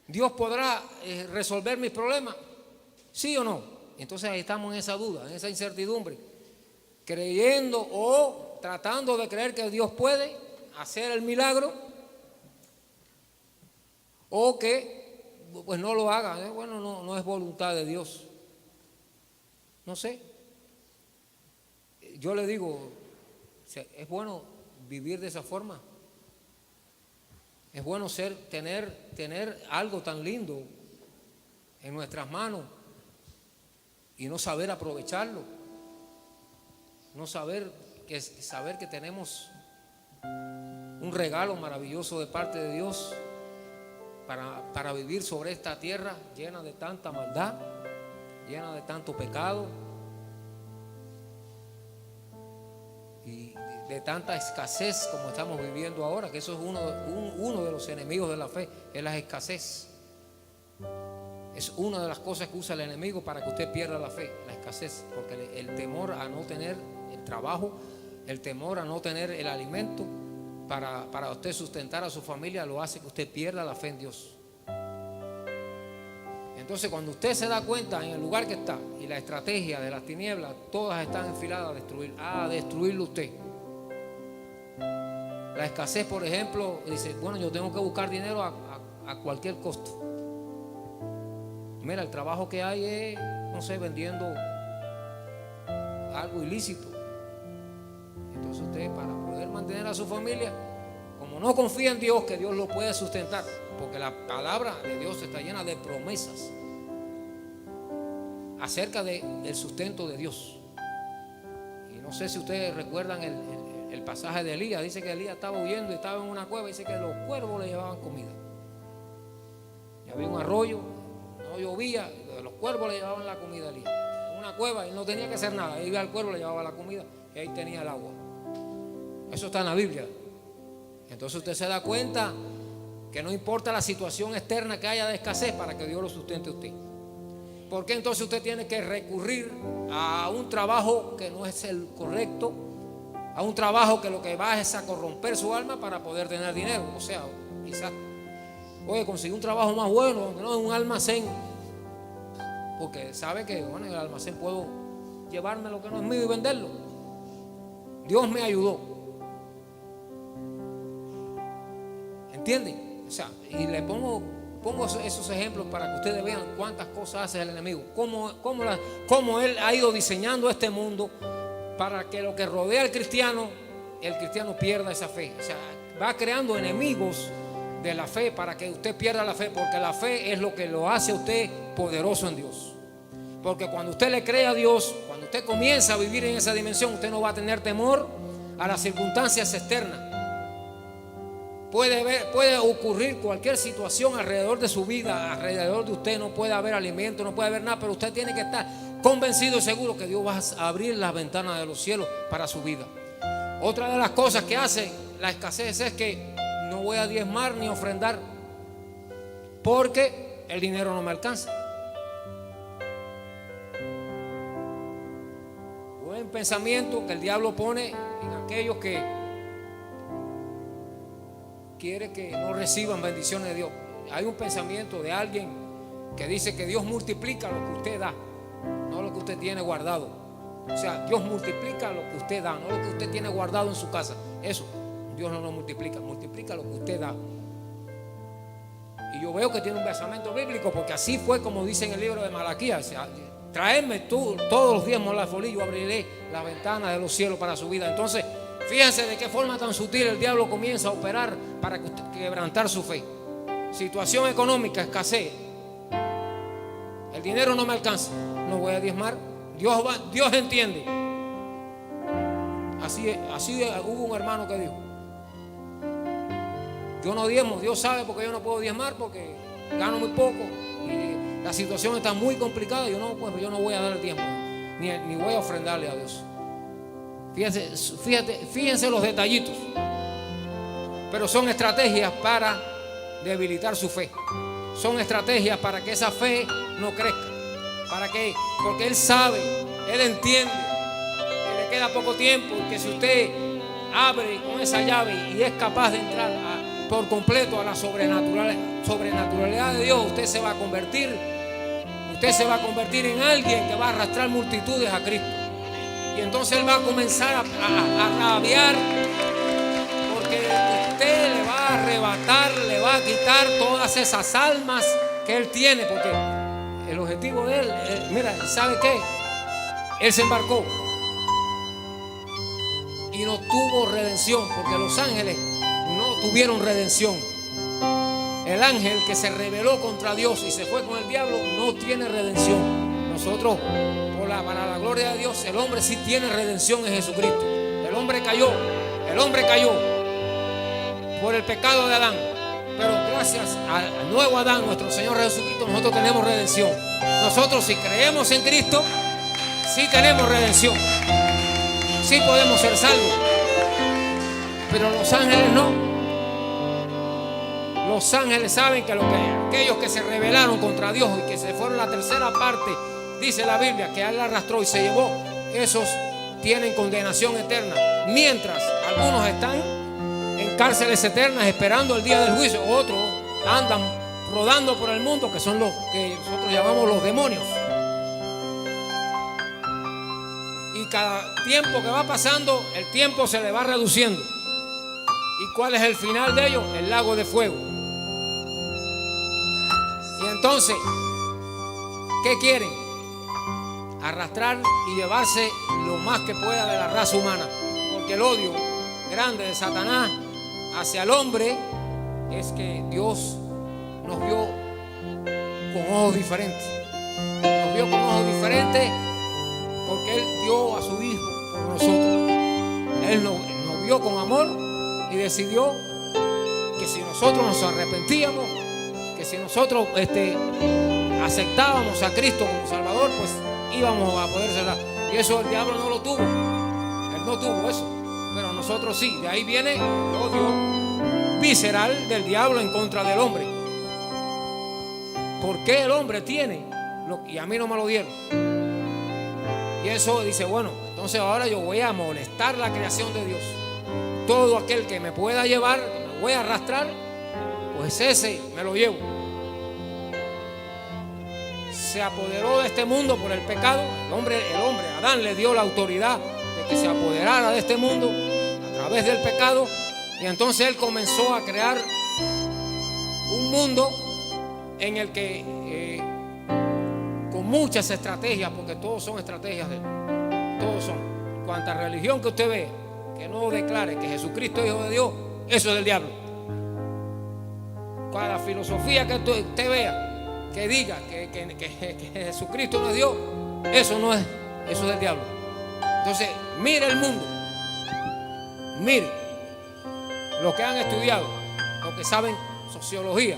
¿Dios podrá resolver mis problemas? ¿Sí o no? Entonces ahí estamos en esa duda, en esa incertidumbre, creyendo o tratando de creer que Dios puede hacer el milagro o que pues no lo haga. Bueno, no es voluntad de Dios. No sé. Yo le digo, es bueno vivir de esa forma. Es bueno tener algo tan lindo en nuestras manos y no saber aprovecharlo. No saber que tenemos un regalo maravilloso de parte de Dios para vivir sobre esta tierra llena de tanta maldad, llena de tanto pecado y de tanta escasez como estamos viviendo ahora, que eso es uno de los enemigos de la fe, es la escasez. Es una de las cosas que usa el enemigo para que usted pierda la fe, la escasez, porque el temor a no tener el trabajo, el temor a no tener el alimento para usted sustentar a su familia, lo hace que usted pierda la fe en Dios. Entonces, cuando usted se da cuenta en el lugar que está y la estrategia de las tinieblas, todas están enfiladas a destruirlo usted. La escasez, por ejemplo, dice, bueno, yo tengo que buscar dinero a cualquier costo. Mira, el trabajo que hay es, no sé, vendiendo algo ilícito. Entonces usted, para poder mantener a su familia, como no confía en Dios, que Dios lo puede sustentar, porque la palabra de Dios está llena de promesas acerca del sustento de Dios. Y no sé si ustedes recuerdan el pasaje de Elías. Dice que Elías estaba huyendo y estaba en una cueva. Dice que los cuervos le llevaban comida. Y había un arroyo, no llovía, los cuervos le llevaban la comida a Elías. En una cueva, y no tenía que hacer nada. Iba al cuervo, le llevaba la comida y ahí tenía el agua. Eso está en la Biblia. Entonces usted se da cuenta que no importa la situación externa que haya de escasez, para que Dios lo sustente a usted. ¿Por qué entonces usted tiene que recurrir a un trabajo que no es el correcto? A un trabajo que lo que va es a corromper su alma para poder tener dinero. O sea, quizás, conseguir un trabajo más bueno, no en un almacén, porque sabe que, bueno, en el almacén puedo llevarme lo que no es mío y venderlo. Dios me ayudó. ¿Entienden? O sea, y le pongo esos ejemplos para que ustedes vean cuántas cosas hace el enemigo, cómo él ha ido diseñando este mundo para que lo que rodea al cristiano, el cristiano pierda esa fe. O sea, va creando enemigos de la fe para que usted pierda la fe, porque la fe es lo que lo hace a usted poderoso en Dios. Porque cuando usted le cree a Dios, cuando usted comienza a vivir en esa dimensión, usted no va a tener temor a las circunstancias externas. Puede ocurrir cualquier situación alrededor de su vida, alrededor de usted, no puede haber alimento, no puede haber nada, pero usted tiene que estar convencido y seguro que Dios va a abrir las ventanas de los cielos para su vida. Otra de las cosas que hace la escasez es que no voy a diezmar ni ofrendar porque el dinero no me alcanza. Buen pensamiento que el diablo pone en aquellos que quiere que no reciban bendiciones de Dios. hay un pensamiento de alguien que dice que Dios multiplica lo que usted da, no lo que usted tiene guardado. O sea, Dios multiplica lo que usted da, no lo que usted tiene guardado en su casa. Eso, Dios no lo multiplica, multiplica lo que usted da. Y yo veo que tiene un basamento bíblico, porque así fue como dice en el libro de Malaquías: traedme tú todos los diezmos al alfolí, yo abriré la ventana de los cielos para su vida. Entonces, fíjense de qué forma tan sutil el diablo comienza a operar para quebrantar su fe. Situación económica, escasez. El dinero no me alcanza, no voy a diezmar. Dios entiende. Así hubo un hermano que dijo: yo no diezmo, Dios sabe porque yo no puedo diezmar, porque gano muy poco y la situación está muy complicada. Yo no voy a dar el diezmo, ni voy a ofrendarle a Dios. Fíjense los detallitos. Pero son estrategias para debilitar su fe. Son estrategias para que esa fe no crezca. Porque Él sabe, Él entiende que le queda poco tiempo, y que si usted abre con esa llave y es capaz de entrar por completo a la sobrenaturalidad de Dios, usted se va a convertir en alguien que va a arrastrar multitudes a Cristo. Y entonces Él va a comenzar a rabiar, porque usted le va a arrebatar, le va a quitar todas esas almas que Él tiene. Porque el objetivo de Él, mira, ¿sabe qué? Él se embarcó y no tuvo redención, porque los ángeles no tuvieron redención. El ángel que se rebeló contra Dios y se fue con el diablo no tiene redención. Nosotros, para la gloria de Dios, el hombre sí tiene redención en Jesucristo. El hombre cayó por el pecado de Adán, pero gracias al nuevo Adán, nuestro Señor Jesucristo, nosotros tenemos redención. Nosotros, si creemos en Cristo, sí tenemos redención, sí podemos ser salvos. Pero los ángeles no. Los ángeles saben que aquellos que se rebelaron contra Dios y que se fueron la tercera parte, dice la Biblia, que Él arrastró y se llevó, esos tienen condenación eterna. Mientras algunos están en cárceles eternas esperando el día del juicio, otros andan rodando por el mundo, que son los que nosotros llamamos los demonios. Y cada tiempo que va pasando, el tiempo se le va reduciendo. ¿Y cuál es el final de ellos? El lago de fuego. Y entonces, ¿qué quieren? Arrastrar y llevarse lo más que pueda de la raza humana. Porque el odio grande de Satanás hacia el hombre es que Dios nos vio con ojos diferentes. Nos vio con ojos diferentes porque Él dio a su Hijo por nosotros. Él nos vio con amor y decidió que si nosotros nos arrepentíamos, que si nosotros aceptábamos a Cristo como Salvador, pues íbamos a poder ser. Y eso el diablo no lo tuvo. Él no tuvo eso, pero nosotros sí. De ahí viene el odio visceral del diablo en contra del hombre. ¿Por qué el hombre tiene y a mí no me lo dieron? Y eso dice, bueno, entonces ahora yo voy a molestar la creación de Dios. Todo aquel que me pueda llevar, que me voy a arrastrar, pues ese me lo llevo. Se apoderó de este mundo por el pecado. El hombre, Adán, le dio la autoridad de que se apoderara de este mundo a través del pecado. Y entonces él comenzó a crear un mundo en el que con muchas estrategias, porque todos son estrategias de él, todos son. Cuanta religión que usted vea que no declare que Jesucristo es Hijo de Dios, eso es del diablo. Cada filosofía que usted vea que diga que Jesucristo no es Dios, eso es del diablo. Entonces, mire el mundo, mire lo que han estudiado, lo que saben sociología,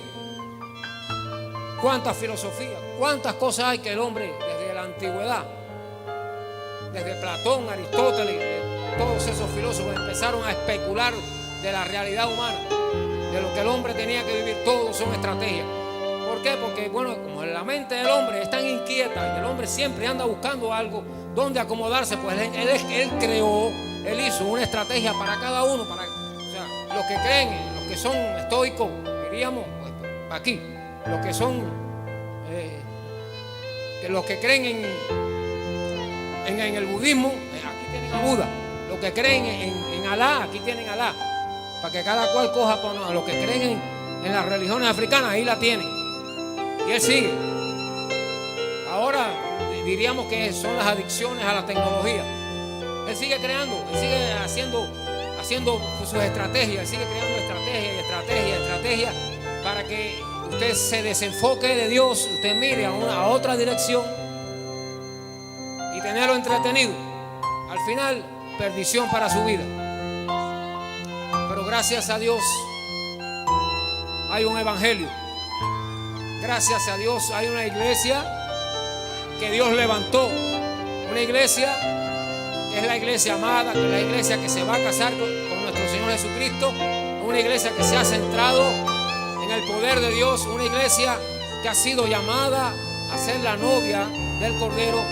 cuántas filosofías, cuántas cosas hay que el hombre desde la antigüedad, desde Platón, Aristóteles, todos esos filósofos empezaron a especular de la realidad humana, de lo que el hombre tenía que vivir. Todos son estrategias. ¿Por qué? Porque, bueno, como la mente del hombre es tan inquieta y el hombre siempre anda buscando algo donde acomodarse, pues él creó, él hizo una estrategia para cada uno. O sea, los que creen, los que son estoicos, diríamos, pues, aquí, los que son, los que creen en el budismo, aquí tienen a Buda. Los que creen en Alá, aquí tienen a Alá. Para que cada cual coja por los que creen en las religiones africanas, ahí la tienen. Y él sigue. Ahora diríamos que son las adicciones a la tecnología. Él sigue creando, él sigue haciendo sus estrategias, él sigue creando estrategias para que usted se desenfoque de Dios, usted mire a otra dirección y tenerlo entretenido. Al final, perdición para su vida. Pero gracias a Dios hay un evangelio. Gracias a Dios hay una iglesia que Dios levantó. Una iglesia que es la iglesia amada, que es la iglesia que se va a casar con nuestro Señor Jesucristo. Una iglesia que se ha centrado en el poder de Dios. Una iglesia que ha sido llamada a ser la novia del Cordero,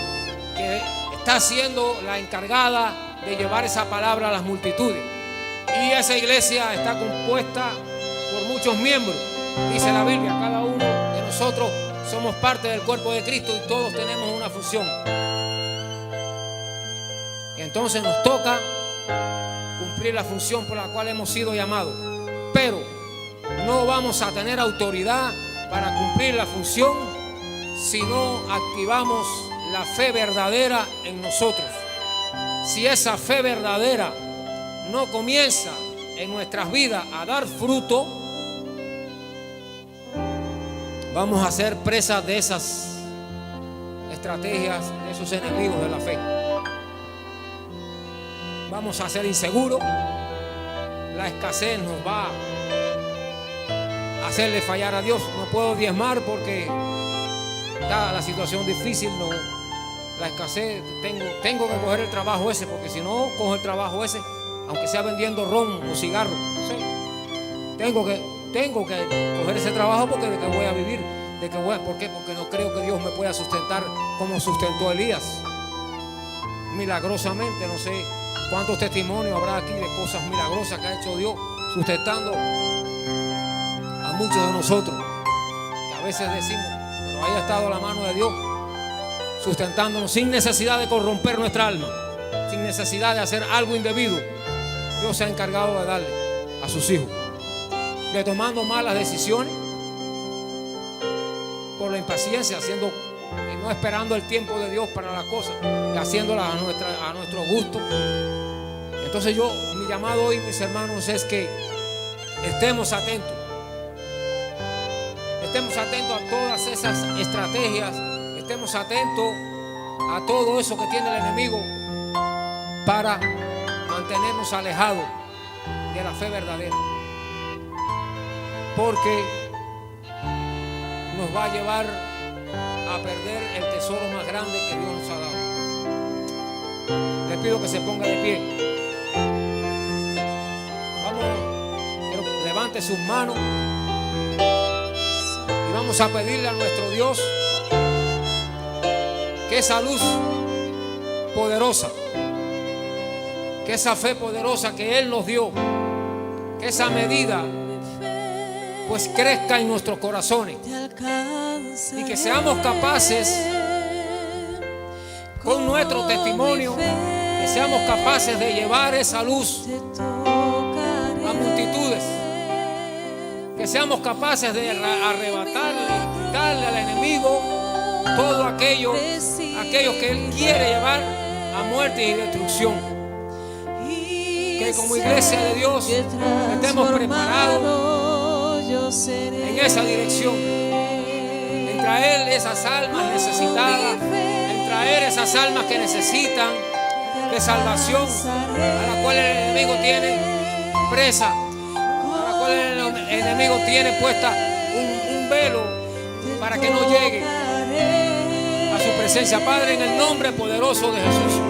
que está siendo la encargada de llevar esa palabra a las multitudes. Y esa iglesia está compuesta por muchos miembros. Dice la Biblia, cada uno de nosotros somos parte del cuerpo de Cristo y todos tenemos una función. Y entonces nos toca cumplir la función por la cual hemos sido llamados. Pero no vamos a tener autoridad para cumplir la función si no activamos la fe verdadera en nosotros. Si esa fe verdadera no comienza en nuestras vidas a dar fruto, vamos a ser presas de esas estrategias, de esos enemigos de la fe. Vamos a ser inseguros. La escasez nos va a hacerle fallar a Dios. No puedo diezmar porque está la situación difícil. No, la escasez, tengo que coger el trabajo ese, porque si no cojo el trabajo ese, aunque sea vendiendo ron o cigarro, no sé, tengo que coger ese trabajo porque de que voy a vivir, ¿por qué? Porque no creo que Dios me pueda sustentar como sustentó a Elías, milagrosamente. No sé cuántos testimonios habrá aquí de cosas milagrosas que ha hecho Dios sustentando a muchos de nosotros, que a veces decimos, pero ahí ha estado la mano de Dios sustentándonos sin necesidad de corromper nuestra alma, sin necesidad de hacer algo indebido. Dios se ha encargado de darle a sus hijos, de tomando malas decisiones por la impaciencia, no esperando el tiempo de Dios para las cosas, y haciéndolas a nuestro gusto. Entonces mi llamado hoy, mis hermanos, es que estemos atentos a todas esas estrategias, estemos atentos a todo eso que tiene el enemigo para mantenernos alejados de la fe verdadera, porque nos va a llevar a perder el tesoro más grande que Dios nos ha dado. Les pido que se ponga de pie. Levante sus manos y vamos a pedirle a nuestro Dios que esa luz poderosa, que esa fe poderosa que Él nos dio, que esa medida pues crezca en nuestros corazones y que seamos capaces con nuestro testimonio, que seamos capaces de llevar esa luz a multitudes, que seamos capaces de arrebatarle, quitarle al enemigo todo aquellos que Él quiere llevar a muerte y destrucción. Que como iglesia de Dios estemos preparados en esa dirección, en traer esas almas necesitadas, en traer esas almas que necesitan de salvación, a la cual el enemigo tiene presa, a la cual el enemigo tiene puesta un velo para que no llegue a su presencia. Padre, en el nombre poderoso de Jesús,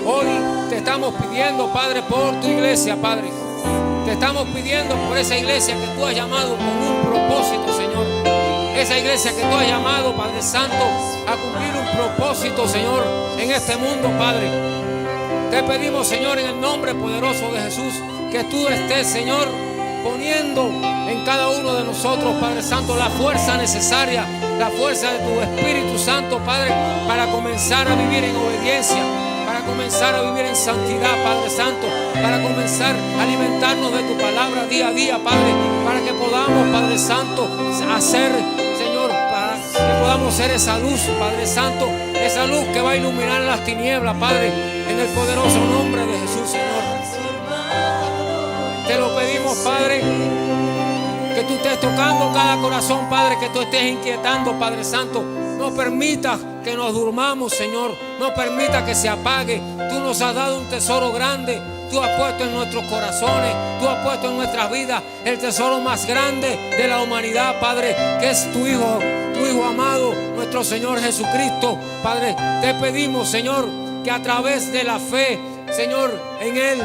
hoy te estamos pidiendo, Padre, por tu iglesia, Padre. Te estamos pidiendo por esa iglesia que tú has llamado con un propósito, Señor. Esa iglesia que tú has llamado, Padre Santo, a cumplir un propósito, Señor, en este mundo, Padre. Te pedimos, Señor, en el nombre poderoso de Jesús, que tú estés, Señor, poniendo en cada uno de nosotros, Padre Santo, la fuerza necesaria, la fuerza de tu Espíritu Santo, Padre, para comenzar a vivir en obediencia, para comenzar a vivir en santidad, Padre Santo, para comenzar a alimentarnos de tu palabra día a día, Padre, para que podamos, Padre Santo, hacer, Señor, para que podamos ser esa luz, Padre Santo, esa luz que va a iluminar las tinieblas, Padre, en el poderoso nombre de Jesús, Señor. Te lo pedimos, Padre, que tú estés tocando cada corazón, Padre, que tú estés inquietando, Padre Santo. No permitas que nos durmamos, Señor. No permitas que se apague. Tú nos has dado un tesoro grande. Tú has puesto en nuestros corazones, tú has puesto en nuestras vidas el tesoro más grande de la humanidad, Padre, que es tu Hijo amado, nuestro Señor Jesucristo. Padre, te pedimos, Señor, que a través de la fe, Señor, en Él,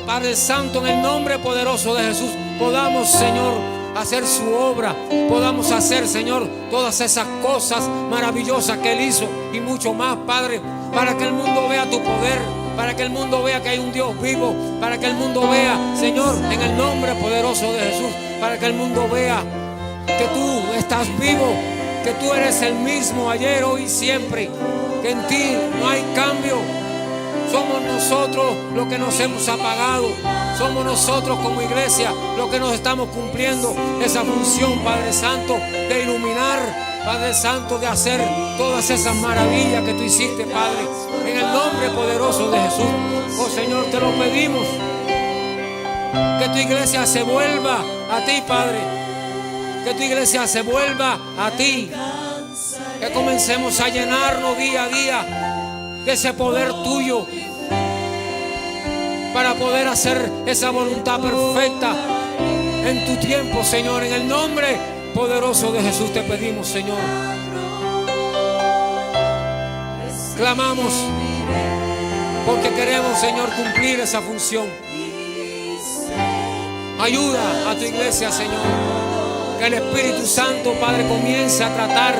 Padre Santo, en el nombre poderoso de Jesús, podamos, Señor, hacer su obra, podamos hacer, Señor, todas esas cosas maravillosas que Él hizo y mucho más, Padre, para que el mundo vea tu poder, para que el mundo vea que hay un Dios vivo, para que el mundo vea, Señor, en el nombre poderoso de Jesús, para que el mundo vea que tú estás vivo, que tú eres el mismo ayer, hoy y siempre, que en ti no hay cambio. Somos nosotros los que nos hemos apagado. Somos nosotros como iglesia los que nos estamos cumpliendo esa función, Padre Santo, de iluminar, Padre Santo, de hacer todas esas maravillas que tú hiciste, Padre, en el nombre poderoso de Jesús. Oh Señor, te lo pedimos, que tu iglesia se vuelva a ti, Padre, que tu iglesia se vuelva a ti, que comencemos a llenarnos día a día de ese poder tuyo, para poder hacer esa voluntad perfecta en tu tiempo, Señor. En el nombre poderoso de Jesús te pedimos, Señor. Clamamos porque queremos, Señor, cumplir esa función. Ayuda a tu iglesia, Señor. Que el Espíritu Santo, Padre, comience a tratar,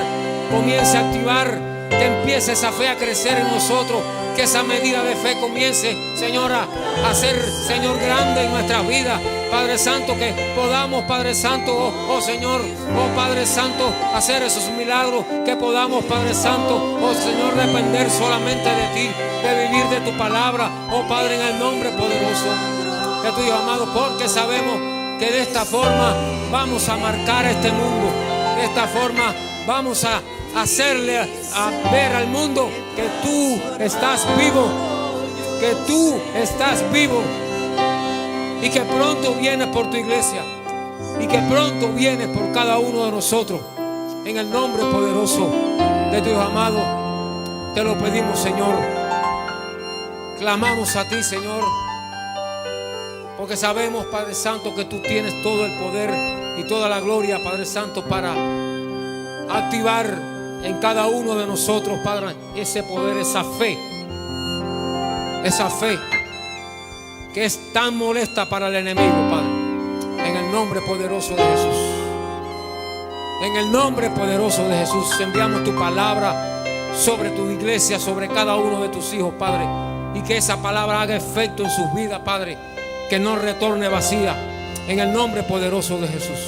comience a activar, que empiece esa fe a crecer en nosotros, que esa medida de fe comience, Señor, a ser, Señor, grande en nuestras vidas, Padre Santo, que podamos, Padre Santo, oh Señor, oh Padre Santo, hacer esos milagros, que podamos, Padre Santo, oh Señor, depender solamente de ti, de vivir de tu palabra, oh Padre, en el nombre poderoso de tu Hijo amado, porque sabemos que de esta forma vamos a marcar este mundo, de esta forma vamos a hacerle a ver al mundo que tú estás vivo, que tú estás vivo y que pronto vienes por tu iglesia y que pronto vienes por cada uno de nosotros. En el nombre poderoso de tu Hijo amado te lo pedimos, Señor. Clamamos a ti, Señor, porque sabemos, Padre Santo, que tú tienes todo el poder y toda la gloria, Padre Santo, para activar en cada uno de nosotros, Padre, ese poder, esa fe que es tan molesta para el enemigo, Padre. En el nombre poderoso de Jesús, en el nombre poderoso de Jesús, enviamos tu palabra sobre tu iglesia, sobre cada uno de tus hijos, Padre, y que esa palabra haga efecto en sus vidas, Padre, que no retorne vacía. En el nombre poderoso de Jesús,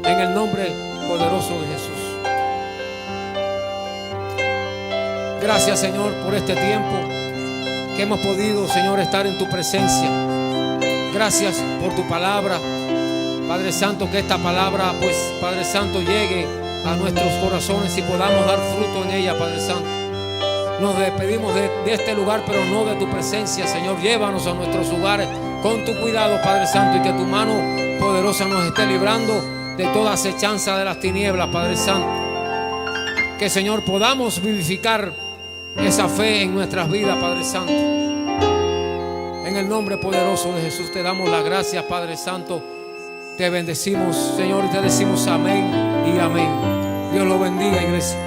en el nombre poderoso de Jesús. Gracias, Señor, por este tiempo que hemos podido, Señor, estar en tu presencia. Gracias por tu palabra, Padre Santo, que esta palabra, pues, Padre Santo, llegue a nuestros corazones y podamos dar fruto en ella, Padre Santo. Nos despedimos de este lugar, pero no de tu presencia, Señor. Llévanos a nuestros hogares con tu cuidado, Padre Santo, y que tu mano poderosa nos esté librando de toda acechanza de las tinieblas, Padre Santo. Que, Señor, podamos vivificar esa fe en nuestras vidas, Padre Santo. En el nombre poderoso de Jesús te damos las gracias, Padre Santo. Te bendecimos, Señor, y te decimos amén y amén. Dios lo bendiga, iglesia.